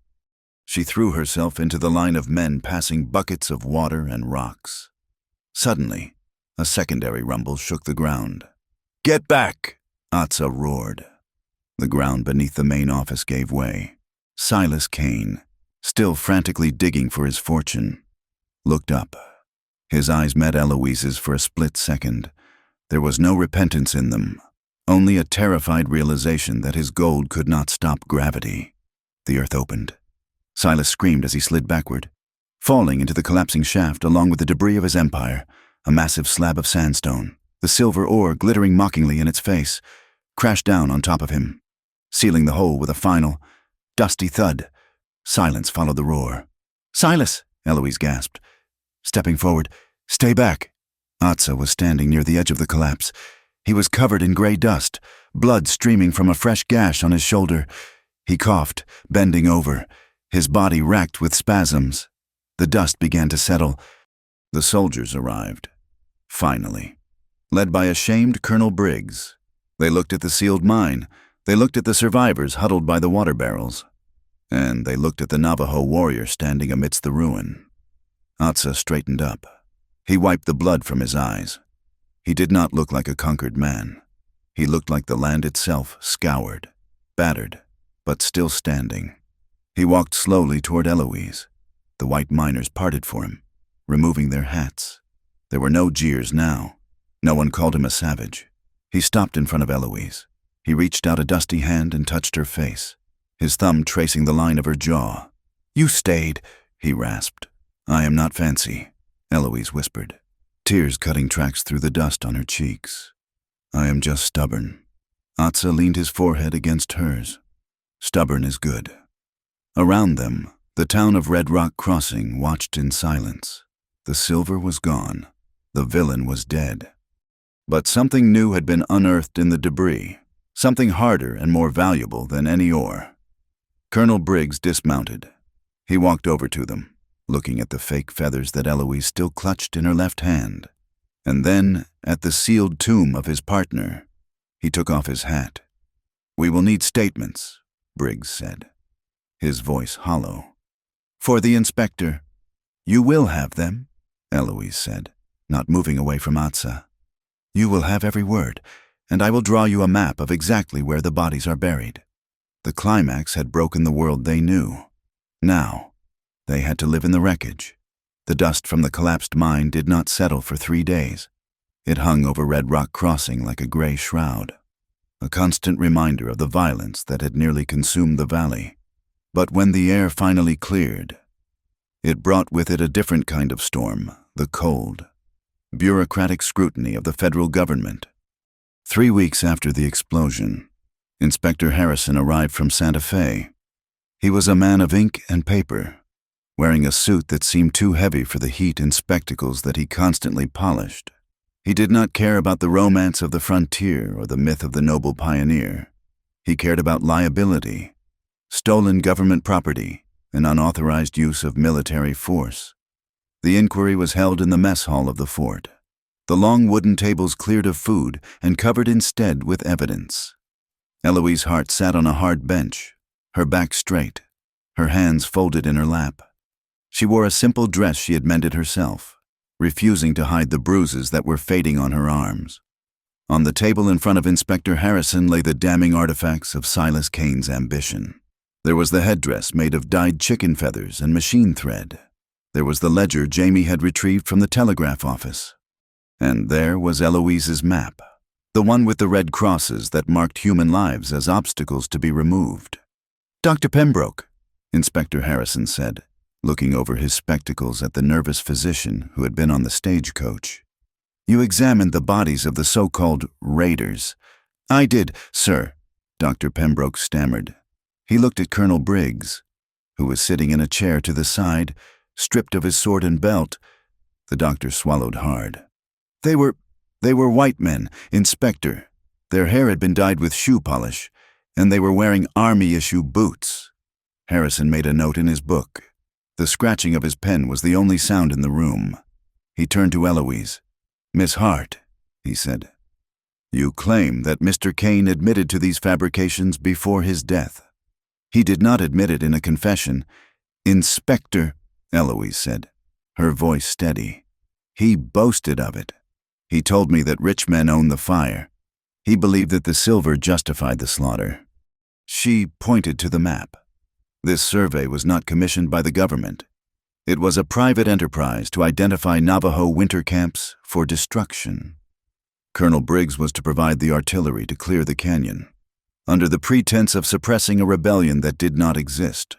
she threw herself into the line of men passing buckets of water and rocks. Suddenly, a secondary rumble shook the ground. "Get back!" Atsa roared. The ground beneath the main office gave way. Silas Kane, still frantically digging for his fortune, looked up. His eyes met Eloise's for a split second. There was no repentance in them, only a terrified realization that his gold could not stop gravity. The earth opened. Silas screamed as he slid backward, falling into the collapsing shaft along with the debris of his empire, a massive slab of sandstone, the silver ore glittering mockingly in its face, crashed down on top of him, sealing the hole with a final, dusty thud. Silence followed the roar. "Silas!" Eloise gasped, stepping forward. "Stay back!" Atsa was standing near the edge of the collapse. He was covered in gray dust, blood streaming from a fresh gash on his shoulder. He coughed, bending over, his body racked with spasms. The dust began to settle. The soldiers arrived. Finally. Led by a shamed Colonel Briggs. They looked at the sealed mine. They looked at the survivors huddled by the water barrels. And they looked at the Navajo warrior standing amidst the ruin. Atsa straightened up. He wiped the blood from his eyes. He did not look like a conquered man. He looked like the land itself, scoured, battered, but still standing. He walked slowly toward Eloise. The white miners parted for him, removing their hats. There were no jeers now. No one called him a savage. He stopped in front of Eloise. He reached out a dusty hand and touched her face, his thumb tracing the line of her jaw. "You stayed," he rasped. "I am not fancy," Eloise whispered, tears cutting tracks through the dust on her cheeks. "I am just stubborn." Atsa leaned his forehead against hers. "Stubborn is good." Around them, the town of Red Rock Crossing watched in silence. The silver was gone. The villain was dead. But something new had been unearthed in the debris, something harder and more valuable than any ore. Colonel Briggs dismounted. He walked over to them, looking at the fake feathers that Eloise still clutched in her left hand, and then at the sealed tomb of his partner. He took off his hat. "We will need statements," Briggs said, his voice hollow. "For the inspector." "You will have them," Eloise said, not moving away from Atsa. "You will have every word, and I will draw you a map of exactly where the bodies are buried." The climax had broken the world they knew. Now, they had to live in the wreckage. The dust from the collapsed mine did not settle for 3 days. It hung over Red Rock Crossing like a gray shroud, a constant reminder of the violence that had nearly consumed the valley. But when the air finally cleared, it brought with it a different kind of storm, the cold, bureaucratic scrutiny of the federal government. 3 weeks after the explosion, Inspector Harrison arrived from Santa Fe. He was a man of ink and paper, wearing a suit that seemed too heavy for the heat and spectacles that he constantly polished. He did not care about the romance of the frontier or the myth of the noble pioneer. He cared about liability, stolen government property, and unauthorized use of military force. The inquiry was held in the mess hall of the fort, the long wooden tables cleared of food and covered instead with evidence. Eloise Hart sat on a hard bench, her back straight, her hands folded in her lap. She wore a simple dress she had mended herself, refusing to hide the bruises that were fading on her arms. On the table in front of Inspector Harrison lay the damning artifacts of Silas Kane's ambition. There was the headdress made of dyed chicken feathers and machine thread. There was the ledger Jamie had retrieved from the telegraph office. And there was Eloise's map, the one with the red crosses that marked human lives as obstacles to be removed. "Dr. Pembroke," Inspector Harrison said, looking over his spectacles at the nervous physician who had been on the stagecoach. "You examined the bodies of the so-called raiders." "I did, sir," Dr. Pembroke stammered, He looked at Colonel Briggs, who was sitting in a chair to the side, stripped of his sword and belt. The doctor swallowed hard. They were white men, Inspector. Their hair had been dyed with shoe polish, and they were wearing Army-issue boots. Harrison made a note in his book. The scratching of his pen was the only sound in the room. He turned to Eloise. "Miss Hart," he said, "you claim that Mr. Kane admitted to these fabrications before his death. He did not admit it in a confession." "Inspector," Eloise said, her voice steady, "he boasted of it. He told me that rich men own the fire. He believed that the silver justified the slaughter." She pointed to the map. This survey was not commissioned by the government. It was a private enterprise to identify Navajo winter camps for destruction. Colonel Briggs was to provide the artillery to clear the canyon, under the pretense of suppressing a rebellion that did not exist.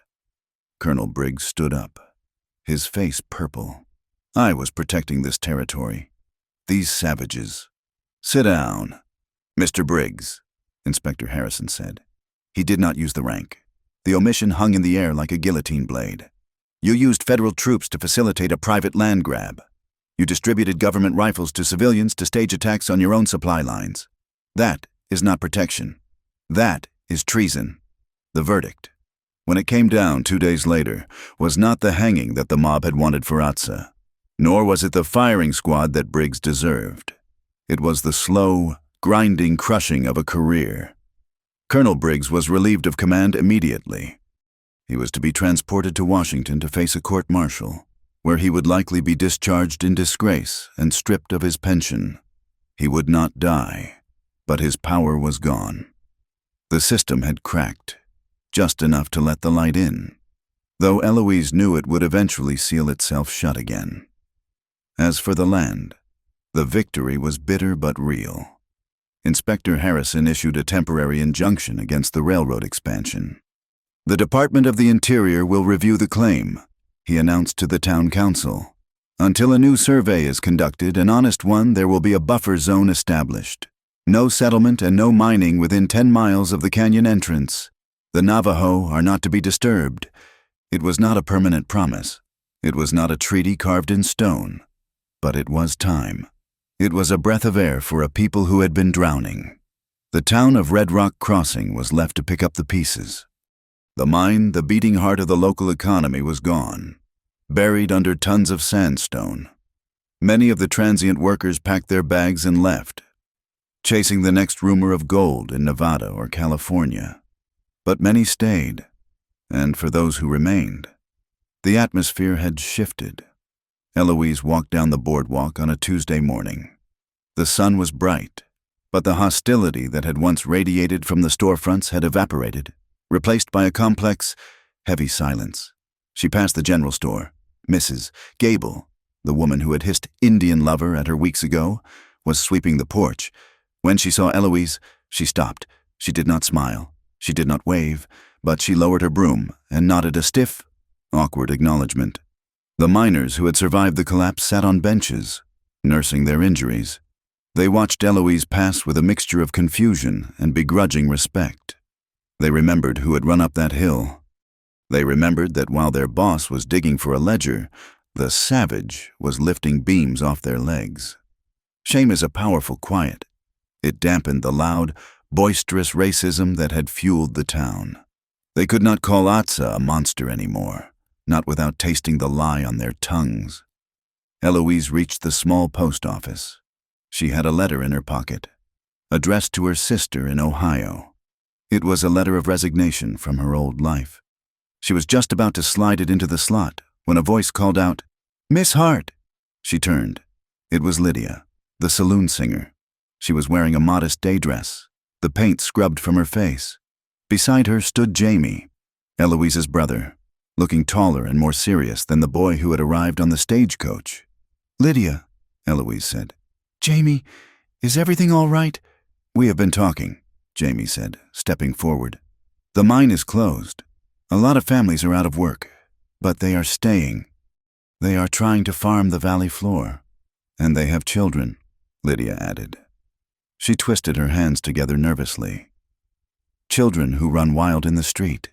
Colonel Briggs stood up, his face purple. "I was protecting this territory. These savages." "Sit down, Mr. Briggs," Inspector Harrison said. He did not use the rank. The omission hung in the air like a guillotine blade. "You used federal troops to facilitate a private land grab. You distributed government rifles to civilians to stage attacks on your own supply lines. That is not protection. That is treason." The verdict, when it came down 2 days later, was not the hanging that the mob had wanted for Atza, nor was it the firing squad that Briggs deserved. It was the slow, grinding crushing of a career. Colonel Briggs was relieved of command immediately. He was to be transported to Washington to face a court-martial, where he would likely be discharged in disgrace and stripped of his pension. He would not die, but his power was gone. The system had cracked, just enough to let the light in, though Eloise knew it would eventually seal itself shut again. As for the land, the victory was bitter but real. Inspector Harrison issued a temporary injunction against the railroad expansion. "The Department of the Interior will review the claim," he announced to the town council. "Until a new survey is conducted, an honest one, there will be a buffer zone established. No settlement and no mining within 10 miles of the canyon entrance. The Navajo are not to be disturbed." It was not a permanent promise. It was not a treaty carved in stone. But it was time. It was a breath of air for a people who had been drowning. The town of Red Rock Crossing was left to pick up the pieces. The mine, the beating heart of the local economy, was gone, buried under tons of sandstone. Many of the transient workers packed their bags and left, chasing the next rumor of gold in Nevada or California. But many stayed, and for those who remained, the atmosphere had shifted. Eloise walked down the boardwalk on a Tuesday morning. The sun was bright, but the hostility that had once radiated from the storefronts had evaporated, replaced by a complex, heavy silence. She passed the general store. Mrs. Gable, the woman who had hissed "Indian lover" at her weeks ago, was sweeping the porch. When she saw Eloise, she stopped. She did not smile. She did not wave, but she lowered her broom and nodded a stiff, awkward acknowledgement. The miners who had survived the collapse sat on benches, nursing their injuries. They watched Eloise pass with a mixture of confusion and begrudging respect. They remembered who had run up that hill. They remembered that while their boss was digging for a ledger, the savage was lifting beams off their legs. Shame is a powerful quiet. It dampened the loud, boisterous racism that had fueled the town. They could not call Atza a monster anymore, not without tasting the lie on their tongues. Eloise reached the small post office. She had a letter in her pocket, addressed to her sister in Ohio. It was a letter of resignation from her old life. She was just about to slide it into the slot when a voice called out, "Miss Hart!" She turned. It was Lydia, the saloon singer. She was wearing a modest day dress, the paint scrubbed from her face. Beside her stood Jamie, Eloise's brother, looking taller and more serious than the boy who had arrived on the stagecoach. "Lydia," Eloise said. "Jamie, is everything all right?" "We have been talking," Jamie said, stepping forward. "The mine is closed. A lot of families are out of work, but they are staying. They are trying to farm the valley floor. And they have children," Lydia added. She twisted her hands together nervously. "Children who run wild in the street.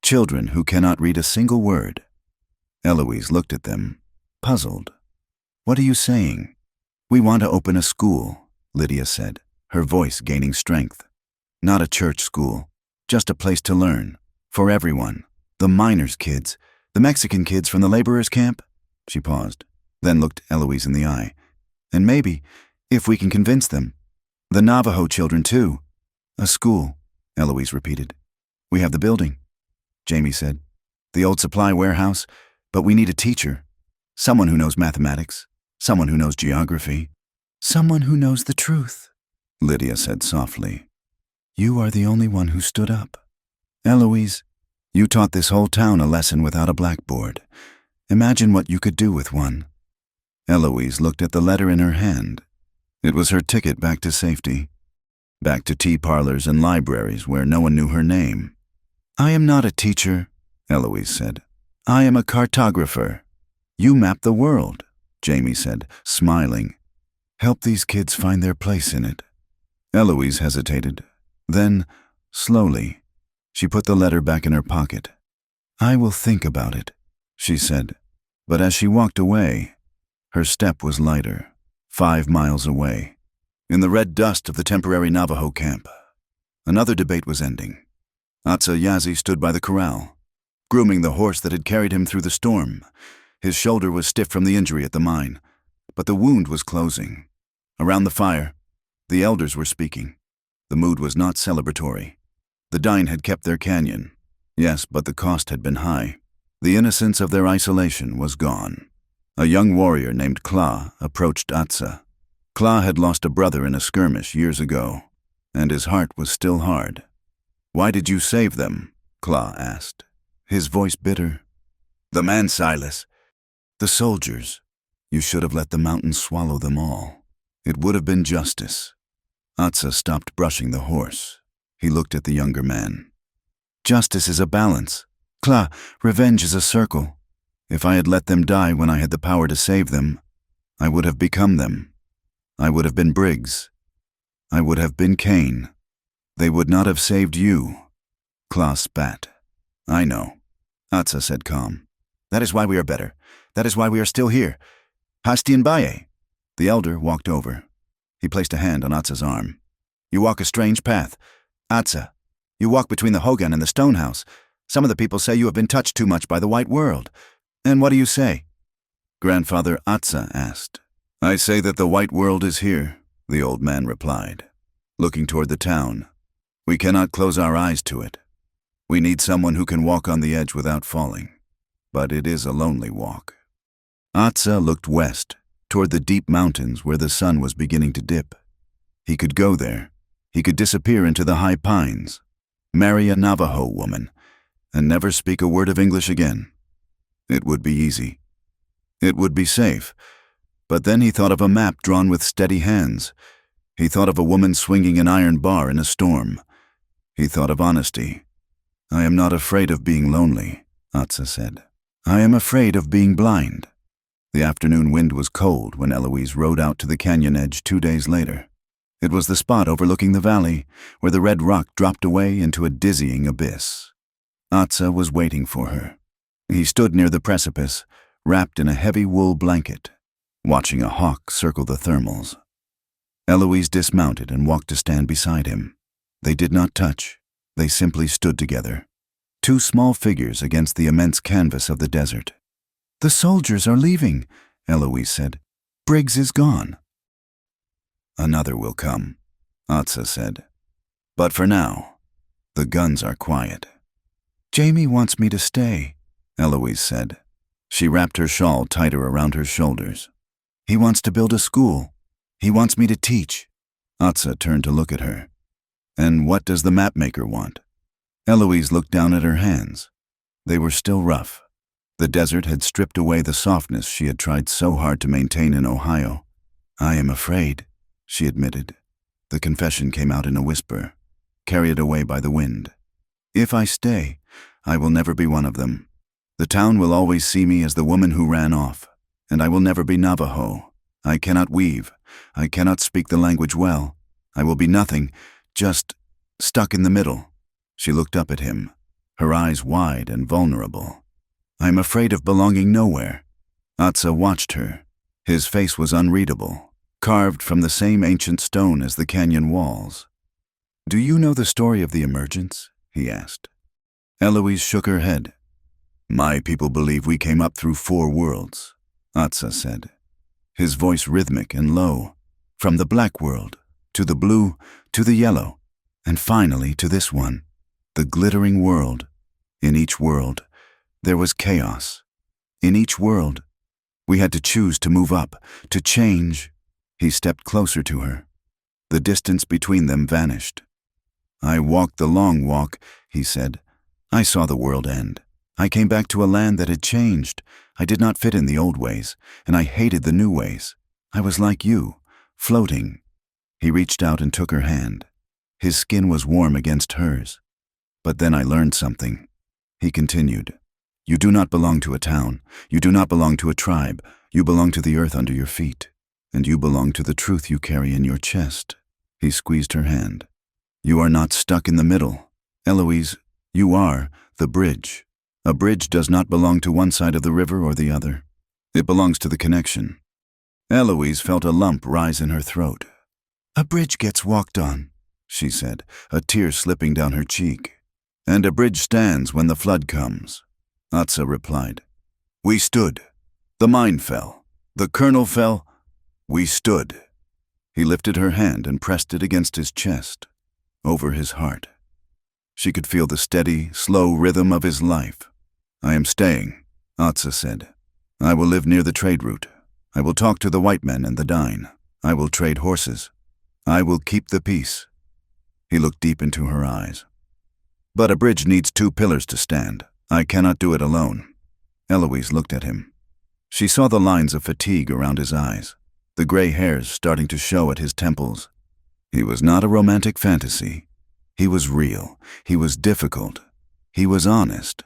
Children who cannot read a single word. Eloise looked at them, puzzled. What are you saying? We want to open a school, Lydia said, her voice gaining strength. Not a church school, just a place to learn. For everyone. The miners' kids, the Mexican kids from the laborers' camp. She paused, then looked Eloise in the eye. And maybe, if we can convince them, the Navajo children too. A school, Eloise repeated. We have the building, Jamie said. The old supply warehouse, but we need a teacher. Someone who knows mathematics, someone who knows geography, someone who knows the truth, Lydia said softly. You are the only one who stood up. Eloise, you taught this whole town a lesson without a blackboard. Imagine what you could do with one. Eloise looked at the letter in her hand. It was her ticket back to safety. Back to tea parlors and libraries where no one knew her name. I am not a teacher, Eloise said. I am a cartographer. You map the world, Jamie said, smiling. Help these kids find their place in it. Eloise hesitated. Then, slowly, she put the letter back in her pocket. I will think about it, she said. But as she walked away, her step was lighter, 5 miles away. In the red dust of the temporary Navajo camp, another debate was ending. Atsa Yazi stood by the corral, grooming the horse that had carried him through the storm. His shoulder was stiff from the injury at the mine, but the wound was closing. Around the fire, the elders were speaking. The mood was not celebratory. The Dine had kept their canyon. Yes, but the cost had been high. The innocence of their isolation was gone. A young warrior named Kla approached Atsa. Kla had lost a brother in a skirmish years ago, and his heart was still hard. Why did you save them? Kla asked, his voice bitter. The man Silas. The soldiers. You should have let the mountains swallow them all. It would have been justice. Atsa stopped brushing the horse. He looked at the younger man. Justice is a balance. Kla, revenge is a circle. If I had let them die when I had the power to save them, I would have become them. I would have been Briggs. I would have been Kane. They would not have saved you. Kla spat. I know. Atsa said calm. That is why we are better. That is why we are still here. Hastien Baye. The elder walked over. He placed a hand on Atsa's arm. You walk a strange path. Atsa, you walk between the Hogan and the Stonehouse. Some of the people say you have been touched too much by the white world. And what do you say? Grandfather Atsa asked. I say that the white world is here, the old man replied, looking toward the town. We cannot close our eyes to it. We need someone who can walk on the edge without falling. But it is a lonely walk. Atsa looked west, toward the deep mountains where the sun was beginning to dip. He could go there. He could disappear into the high pines, marry a Navajo woman, and never speak a word of English again. It would be easy. It would be safe. But then he thought of a map drawn with steady hands. He thought of a woman swinging an iron bar in a storm. He thought of honesty. I am not afraid of being lonely, Atsa said. I am afraid of being blind. The afternoon wind was cold when Eloise rode out to the canyon edge 2 days later. It was the spot overlooking the valley, where the red rock dropped away into a dizzying abyss. Atsa was waiting for her. He stood near the precipice, wrapped in a heavy wool blanket, watching a hawk circle the thermals. Eloise dismounted and walked to stand beside him. They did not touch. They simply stood together, 2 small figures against the immense canvas of the desert. The soldiers are leaving, Eloise said. Briggs is gone. Another will come, Atsa said. But for now, the guns are quiet. Jamie wants me to stay, Eloise said. She wrapped her shawl tighter around her shoulders. He wants to build a school. He wants me to teach. Atsa turned to look at her. And what does the mapmaker want? Eloise looked down at her hands. They were still rough. The desert had stripped away the softness she had tried so hard to maintain in Ohio. I am afraid, she admitted. The confession came out in a whisper, carried away by the wind. If I stay, I will never be one of them. The town will always see me as the woman who ran off, and I will never be Navajo. I cannot weave. I cannot speak the language well. I will be nothing, just stuck in the middle. She looked up at him. her eyes wide and vulnerable. "I am afraid of belonging nowhere." Atsa watched her. His face was unreadable, carved from the same ancient stone as the canyon walls. "Do you know the story of the emergence?" he asked. Eloise shook her head. "My people believe we came up through 4 worlds," Atsa said, his voice rhythmic and low, "from the black world, to the blue, to the yellow, and finally to this one, the glittering world. In each world, there was chaos. In each world, we had to choose to move up, to change." He stepped closer to her. The distance between them vanished. "I walked the long walk," he said. "I saw the world end. I came back to a land that had changed. I did not fit in the old ways, and I hated the new ways. I was like you, floating." He reached out and took her hand. His skin was warm against hers. "But then I learned something," he continued. "You do not belong to a town. You do not belong to a tribe. You belong to the earth under your feet. And you belong to the truth you carry in your chest." He squeezed her hand. "You are not stuck in the middle. Eloise, you are the bridge. A bridge does not belong to one side of the river or the other. It belongs to the connection." Eloise felt a lump rise in her throat. "A bridge gets walked on," she said, a tear slipping down her cheek. "And a bridge stands when the flood comes," Atsa replied. "We stood. The mine fell. The kernel fell. We stood." He lifted her hand and pressed it against his chest, over his heart. She could feel the steady, slow rhythm of his life. "I am staying," Atsa said. "I will live near the trade route. I will talk to the white men and the dine. I will trade horses. I will keep the peace." He looked deep into her eyes. "But a bridge needs 2 pillars to stand. I cannot do it alone." Eloise looked at him. She saw the lines of fatigue around his eyes, the gray hairs starting to show at his temples. He was not a romantic fantasy. He was real. He was difficult. He was honest.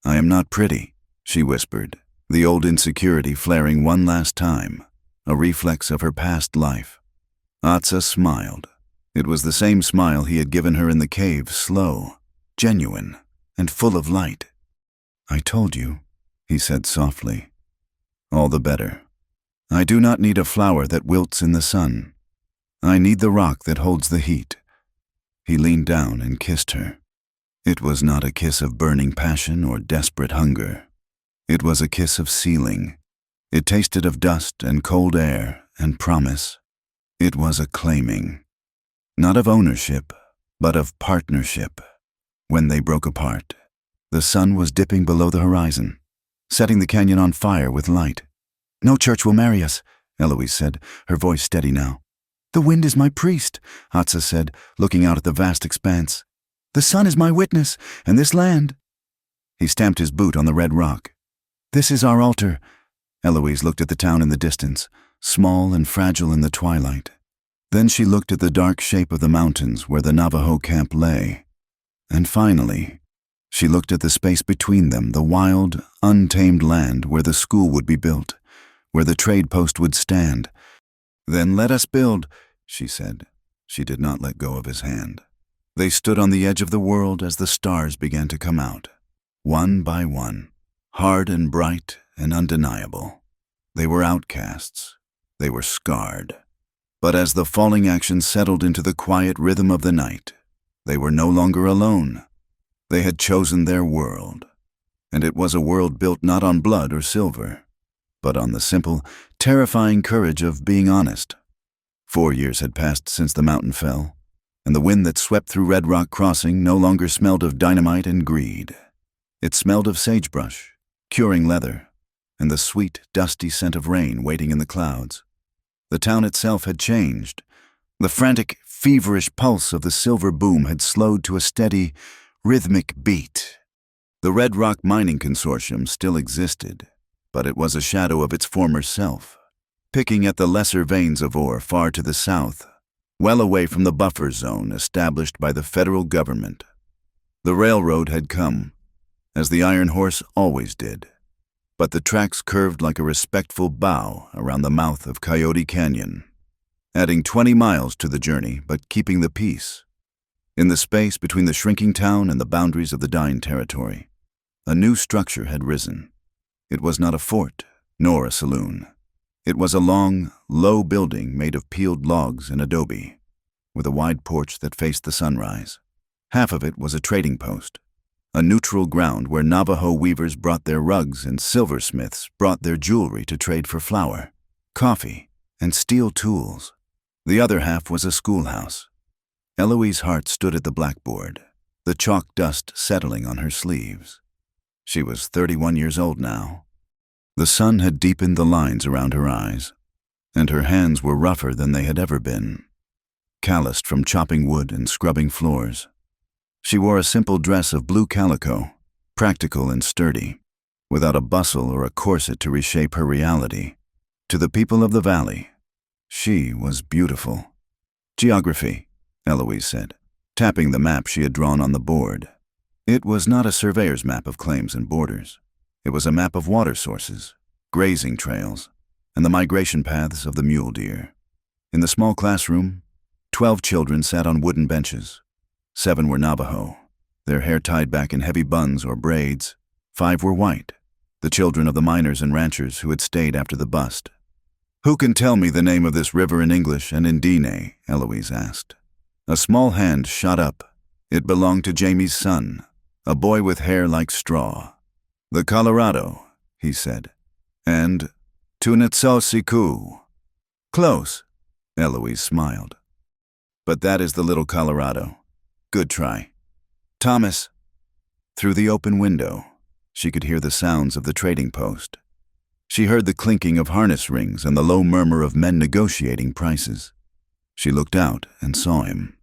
"I am not pretty," she whispered, the old insecurity flaring one last time, a reflex of her past life. Atsa smiled. It was the same smile he had given her in the cave, slow, genuine, and full of light. "I told you," he said softly. "All the better. I do not need a flower that wilts in the sun. I need the rock that holds the heat." He leaned down and kissed her. It was not a kiss of burning passion or desperate hunger. It was a kiss of sealing. It tasted of dust and cold air and promise. It was a claiming. Not of ownership, but of partnership. When they broke apart, the sun was dipping below the horizon, setting the canyon on fire with light. "No church will marry us," Eloise said, her voice steady now. "The wind is my priest," Atsa said, looking out at the vast expanse. "The sun is my witness, and this land—" He stamped his boot on the red rock. "This is our altar." Eloise looked at the town in the distance, small and fragile in the twilight. Then she looked at the dark shape of the mountains where the Navajo camp lay. And finally, she looked at the space between them, the wild, untamed land where the school would be built, where the trade post would stand. "Then let us build," she said. She did not let go of his hand. They stood on the edge of the world as the stars began to come out, one by one, hard and bright and undeniable. They were outcasts. They were scarred. But as the falling action settled into the quiet rhythm of the night, they were no longer alone. They had chosen their world, and it was a world built not on blood or silver, but on the simple, terrifying courage of being honest. 4 years had passed since the mountain fell, and the wind that swept through Red Rock Crossing no longer smelled of dynamite and greed. It smelled of sagebrush, curing leather, and the sweet, dusty scent of rain waiting in the clouds. The town itself had changed. The frantic, feverish pulse of the silver boom had slowed to a steady, rhythmic beat. The Red Rock Mining Consortium still existed, but it was a shadow of its former self, picking at the lesser veins of ore far to the south, well away from the buffer zone established by the federal government. The railroad had come, as the Iron Horse always did, but the tracks curved like a respectful bow around the mouth of Coyote Canyon, adding 20 miles to the journey but keeping the peace. In the space between the shrinking town and the boundaries of the dying territory, a new structure had risen. It was not a fort, nor a saloon. It was a long, low building made of peeled logs and adobe, with a wide porch that faced the sunrise. Half of it was a trading post, a neutral ground where Navajo weavers brought their rugs and silversmiths brought their jewelry to trade for flour, coffee, and steel tools. The other half was a schoolhouse. Eloise's heart stood at the blackboard, the chalk dust settling on her sleeves. She was 31 years old now. The sun had deepened the lines around her eyes, and her hands were rougher than they had ever been, calloused from chopping wood and scrubbing floors. She wore a simple dress of blue calico, practical and sturdy, without a bustle or a corset to reshape her reality. To the people of the valley, she was beautiful. Geography, Eloise said, tapping the map she had drawn on the board. It was not a surveyor's map of claims and borders. It was a map of water sources, grazing trails, and the migration paths of the mule deer. In the small classroom, 12 children sat on wooden benches. 7 were Navajo, their hair tied back in heavy buns or braids. 5 were white, the children of the miners and ranchers who had stayed after the bust. "Who can tell me the name of this river in English and in Dene?" Eloise asked. A small hand shot up. It belonged to Jamie's son, a boy with hair like straw. "The Colorado," he said, "and Tunetso-Siku." "Close," Eloise smiled. "But that is the little Colorado. Good try." "Thomas." Through the open window, she could hear the sounds of the trading post. She heard the clinking of harness rings and the low murmur of men negotiating prices. She looked out and saw him.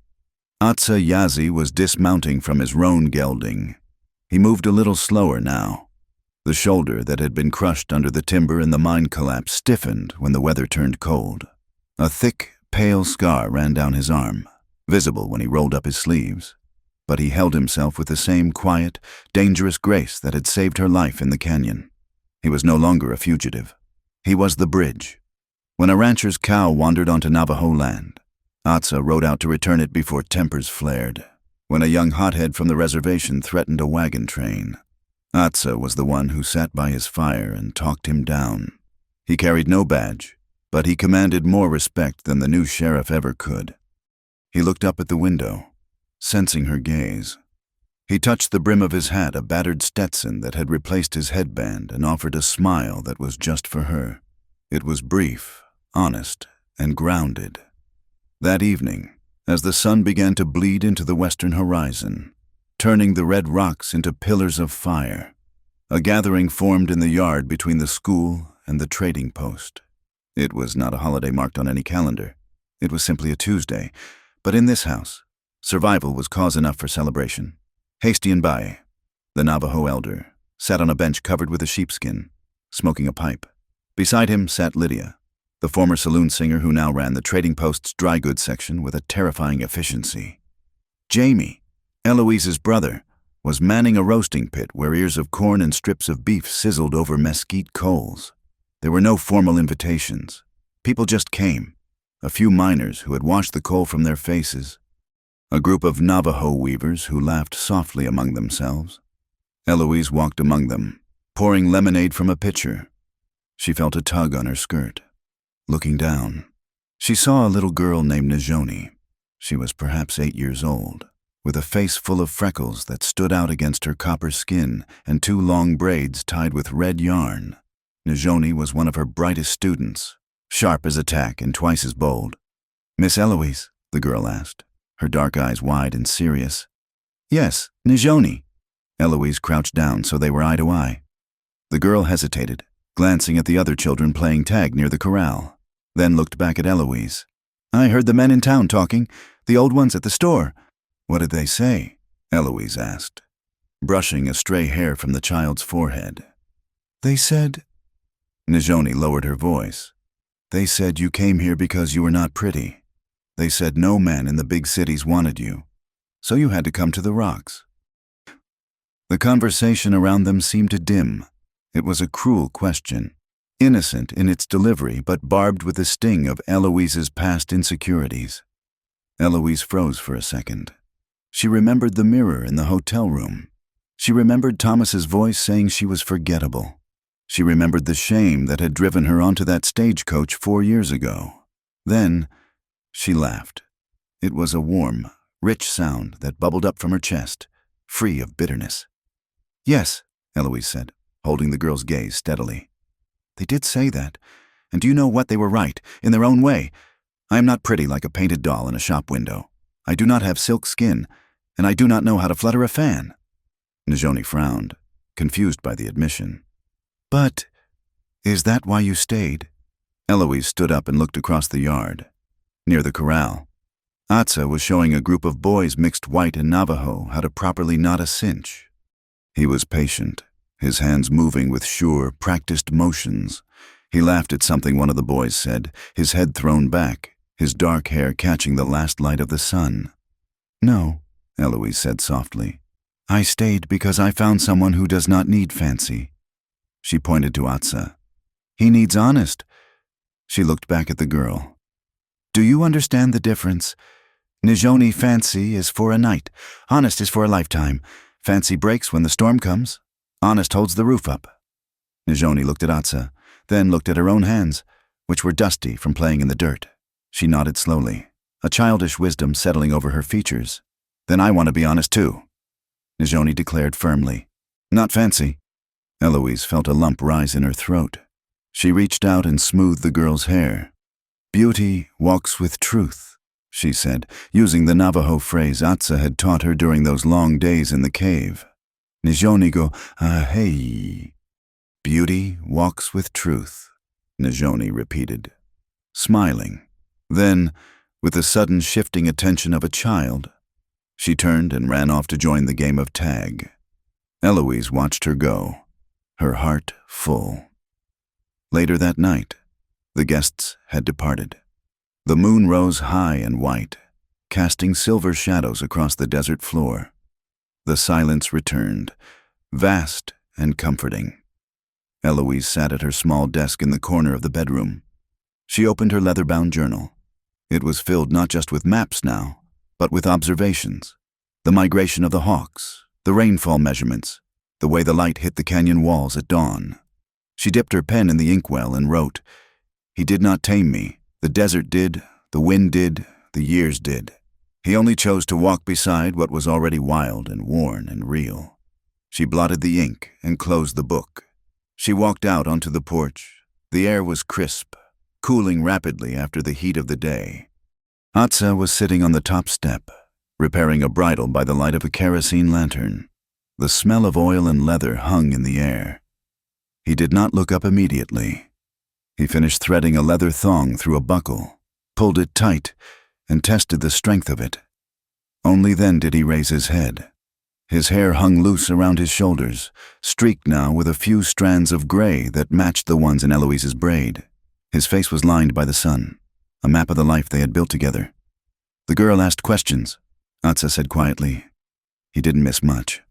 Atsa Yazi was dismounting from his roan gelding. He moved a little slower now. The shoulder that had been crushed under the timber in the mine collapse stiffened when the weather turned cold. A thick, pale scar ran down his arm, visible when he rolled up his sleeves. But he held himself with the same quiet, dangerous grace that had saved her life in the canyon. He was no longer a fugitive. He was the bridge. When a rancher's cow wandered onto Navajo land, Atsa rode out to return it before tempers flared. When a young hothead from the reservation threatened a wagon train, Atsa was the one who sat by his fire and talked him down. He carried no badge, but he commanded more respect than the new sheriff ever could. He looked up at the window, sensing her gaze. He touched the brim of his hat, a battered Stetson that had replaced his headband, and offered a smile that was just for her. It was brief, honest, and grounded. That evening, as the sun began to bleed into the western horizon, turning the red rocks into pillars of fire, a gathering formed in the yard between the school and the trading post. It was not a holiday marked on any calendar. It was simply a Tuesday, but in this house, survival was cause enough for celebration. Hasty and Bae, the Navajo elder, sat on a bench covered with a sheepskin, smoking a pipe. Beside him sat Lydia, the former saloon singer who now ran the trading post's dry goods section with a terrifying efficiency. Jamie, Eloise's brother, was manning a roasting pit where ears of corn and strips of beef sizzled over mesquite coals. There were no formal invitations. People just came. A few miners who had washed the coal from their faces. A group of Navajo weavers who laughed softly among themselves. Eloise walked among them, pouring lemonade from a pitcher. She felt a tug on her skirt. Looking down, she saw a little girl named Najoni. She was perhaps 8 years old, with a face full of freckles that stood out against her copper skin and 2 long braids tied with red yarn. Najoni was one of her brightest students, sharp as a tack and twice as bold. "Miss Eloise?" the girl asked, her dark eyes wide and serious. "Yes, Najoni." Eloise crouched down so they were eye to eye. The girl hesitated, glancing at the other children playing tag near the corral, then looked back at Eloise. "I heard the men in town talking, the old ones at the store." "What did they say?" Eloise asked, brushing a stray hair from the child's forehead. "They said—" Najoni lowered her voice. "They said you came here because you were not pretty. They said no man in the big cities wanted you, so you had to come to the rocks." The conversation around them seemed to dim. It was a cruel question, innocent in its delivery but barbed with the sting of Eloise's past insecurities. Eloise froze for a second. She remembered the mirror in the hotel room. She remembered Thomas's voice saying she was forgettable. She remembered the shame that had driven her onto that stagecoach 4 years ago. Then, she laughed. It was a warm, rich sound that bubbled up from her chest, free of bitterness. "Yes," Eloise said, holding the girl's gaze steadily. "They did say that. And do you know what? They were right, in their own way. I am not pretty like a painted doll in a shop window. I do not have silk skin, and I do not know how to flutter a fan." Najoni frowned, confused by the admission. "But, is that why you stayed?" Eloise stood up and looked across the yard. Near the corral, Atsa was showing a group of boys mixed white and Navajo how to properly knot a cinch. He was patient, his hands moving with sure, practiced motions. He laughed at something one of the boys said, his head thrown back, his dark hair catching the last light of the sun. "No," Eloise said softly. "I stayed because I found someone who does not need fancy." She pointed to Atsa. "He needs honest." She looked back at the girl. "Do you understand the difference? Najoni fancy is for a night. Honest is for a lifetime. Fancy breaks when the storm comes. Honest holds the roof up." Najoni looked at Atsa, then looked at her own hands, which were dusty from playing in the dirt. She nodded slowly, a childish wisdom settling over her features. "Then I want to be honest too," Najoni declared firmly. "Not fancy." Eloise felt a lump rise in her throat. She reached out and smoothed the girl's hair. "Beauty walks with truth," she said, using the Navajo phrase Atsa had taught her during those long days in the cave. "Najoni go, hey." "Beauty walks with truth," Najoni repeated, smiling. Then, with the sudden shifting attention of a child, she turned and ran off to join the game of tag. Eloise watched her go, her heart full. Later that night, the guests had departed. The moon rose high and white, casting silver shadows across the desert floor. The silence returned, vast and comforting. Eloise sat at her small desk in the corner of the bedroom. She opened her leather-bound journal. It was filled not just with maps now, but with observations. The migration of the hawks, the rainfall measurements, the way the light hit the canyon walls at dawn. She dipped her pen in the inkwell and wrote, "He did not tame me. The desert did, the wind did, the years did. He only chose to walk beside what was already wild and worn and real." She blotted the ink and closed the book. She walked out onto the porch. The air was crisp, cooling rapidly after the heat of the day. Atsa was sitting on the top step, repairing a bridle by the light of a kerosene lantern. The smell of oil and leather hung in the air. He did not look up immediately. He finished threading a leather thong through a buckle, pulled it tight, and tested the strength of it. Only then did he raise his head. His hair hung loose around his shoulders, streaked now with a few strands of gray that matched the ones in Eloise's braid. His face was lined by the sun, a map of the life they had built together. The girl asked questions. Atsa said quietly. He didn't miss much.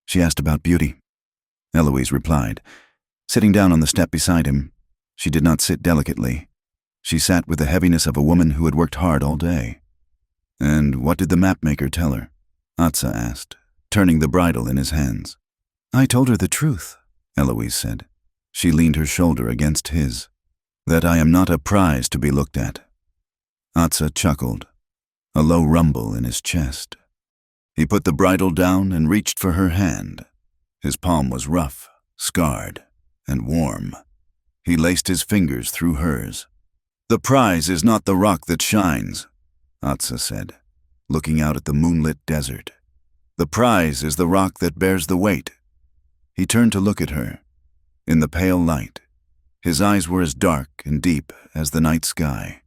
She asked about beauty. Eloise replied. Sitting down on the step beside him, she did not sit delicately. She sat with the heaviness of a woman who had worked hard all day. "And what did the mapmaker tell her?" Atsa asked, turning the bridle in his hands. "I told her the truth," Eloise said. She leaned her shoulder against his. "That I am not a prize to be looked at." Atsa chuckled, a low rumble in his chest. He put the bridle down and reached for her hand. His palm was rough, scarred, and warm. He laced his fingers through hers. "The prize is not the rock that shines," Atsa said, looking out at the moonlit desert. "The prize is the rock that bears the weight." He turned to look at her. In the pale light, his eyes were as dark and deep as the night sky.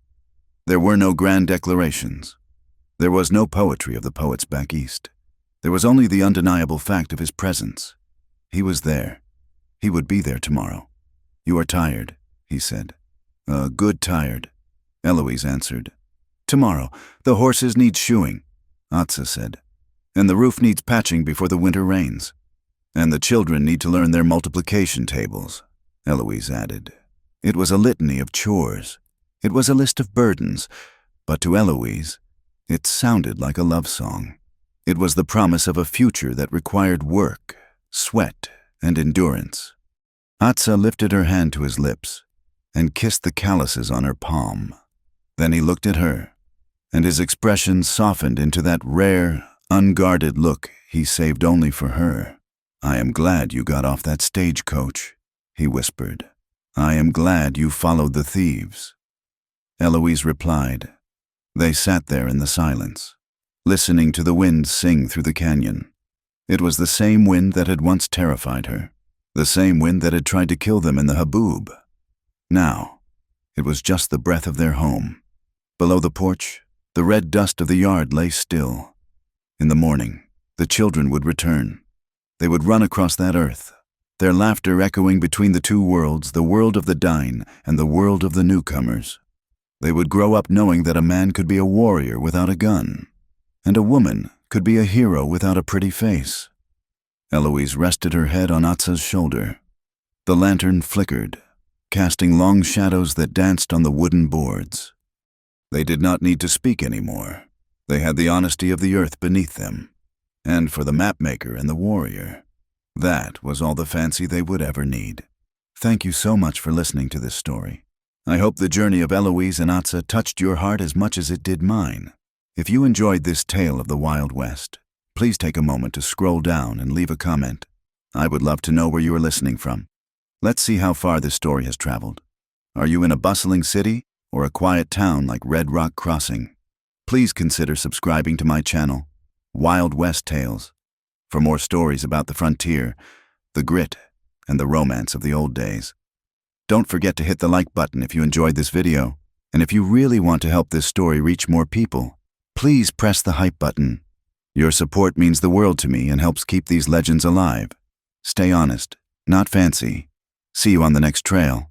There were no grand declarations. There was no poetry of the poets back east. There was only the undeniable fact of his presence. He was there. He would be there tomorrow. "You are tired," he said. "A good tired," Eloise answered. "Tomorrow. The horses need shoeing," Atsa said. "And the roof needs patching before the winter rains. And the children need to learn their multiplication tables," Eloise added. It was a litany of chores. It was a list of burdens, but to Eloise, it sounded like a love song. It was the promise of a future that required work, sweat, and endurance. Atsa lifted her hand to his lips and kissed the calluses on her palm. Then he looked at her, and his expression softened into that rare, unguarded look he saved only for her. "I am glad you got off that stagecoach," he whispered. "I am glad you followed the thieves." Eloise replied. They sat there in the silence, listening to the wind sing through the canyon. It was the same wind that had once terrified her, the same wind that had tried to kill them in the haboob. Now, it was just the breath of their home. Below the porch, the red dust of the yard lay still. In the morning, the children would return. They would run across that earth, their laughter echoing between the two worlds, the world of the dying and the world of the newcomers. They would grow up knowing that a man could be a warrior without a gun, and a woman could be a hero without a pretty face. Eloise rested her head on Atsa's shoulder. The lantern flickered, casting long shadows that danced on the wooden boards. They did not need to speak anymore. They had the honesty of the earth beneath them. And for the mapmaker and the warrior, that was all the fancy they would ever need. Thank you so much for listening to this story. I hope the journey of Eloise and Atsa touched your heart as much as it did mine. If you enjoyed this tale of the Wild West, please take a moment to scroll down and leave a comment. I would love to know where you are listening from. Let's see how far this story has traveled. Are you in a bustling city or a quiet town like Red Rock Crossing? Please consider subscribing to my channel, Wild West Tales, for more stories about the frontier, the grit, and the romance of the old days. Don't forget to hit the like button if you enjoyed this video, and if you really want to help this story reach more people, please press the hype button. Your support means the world to me and helps keep these legends alive. Stay honest, not fancy. See you on the next trail.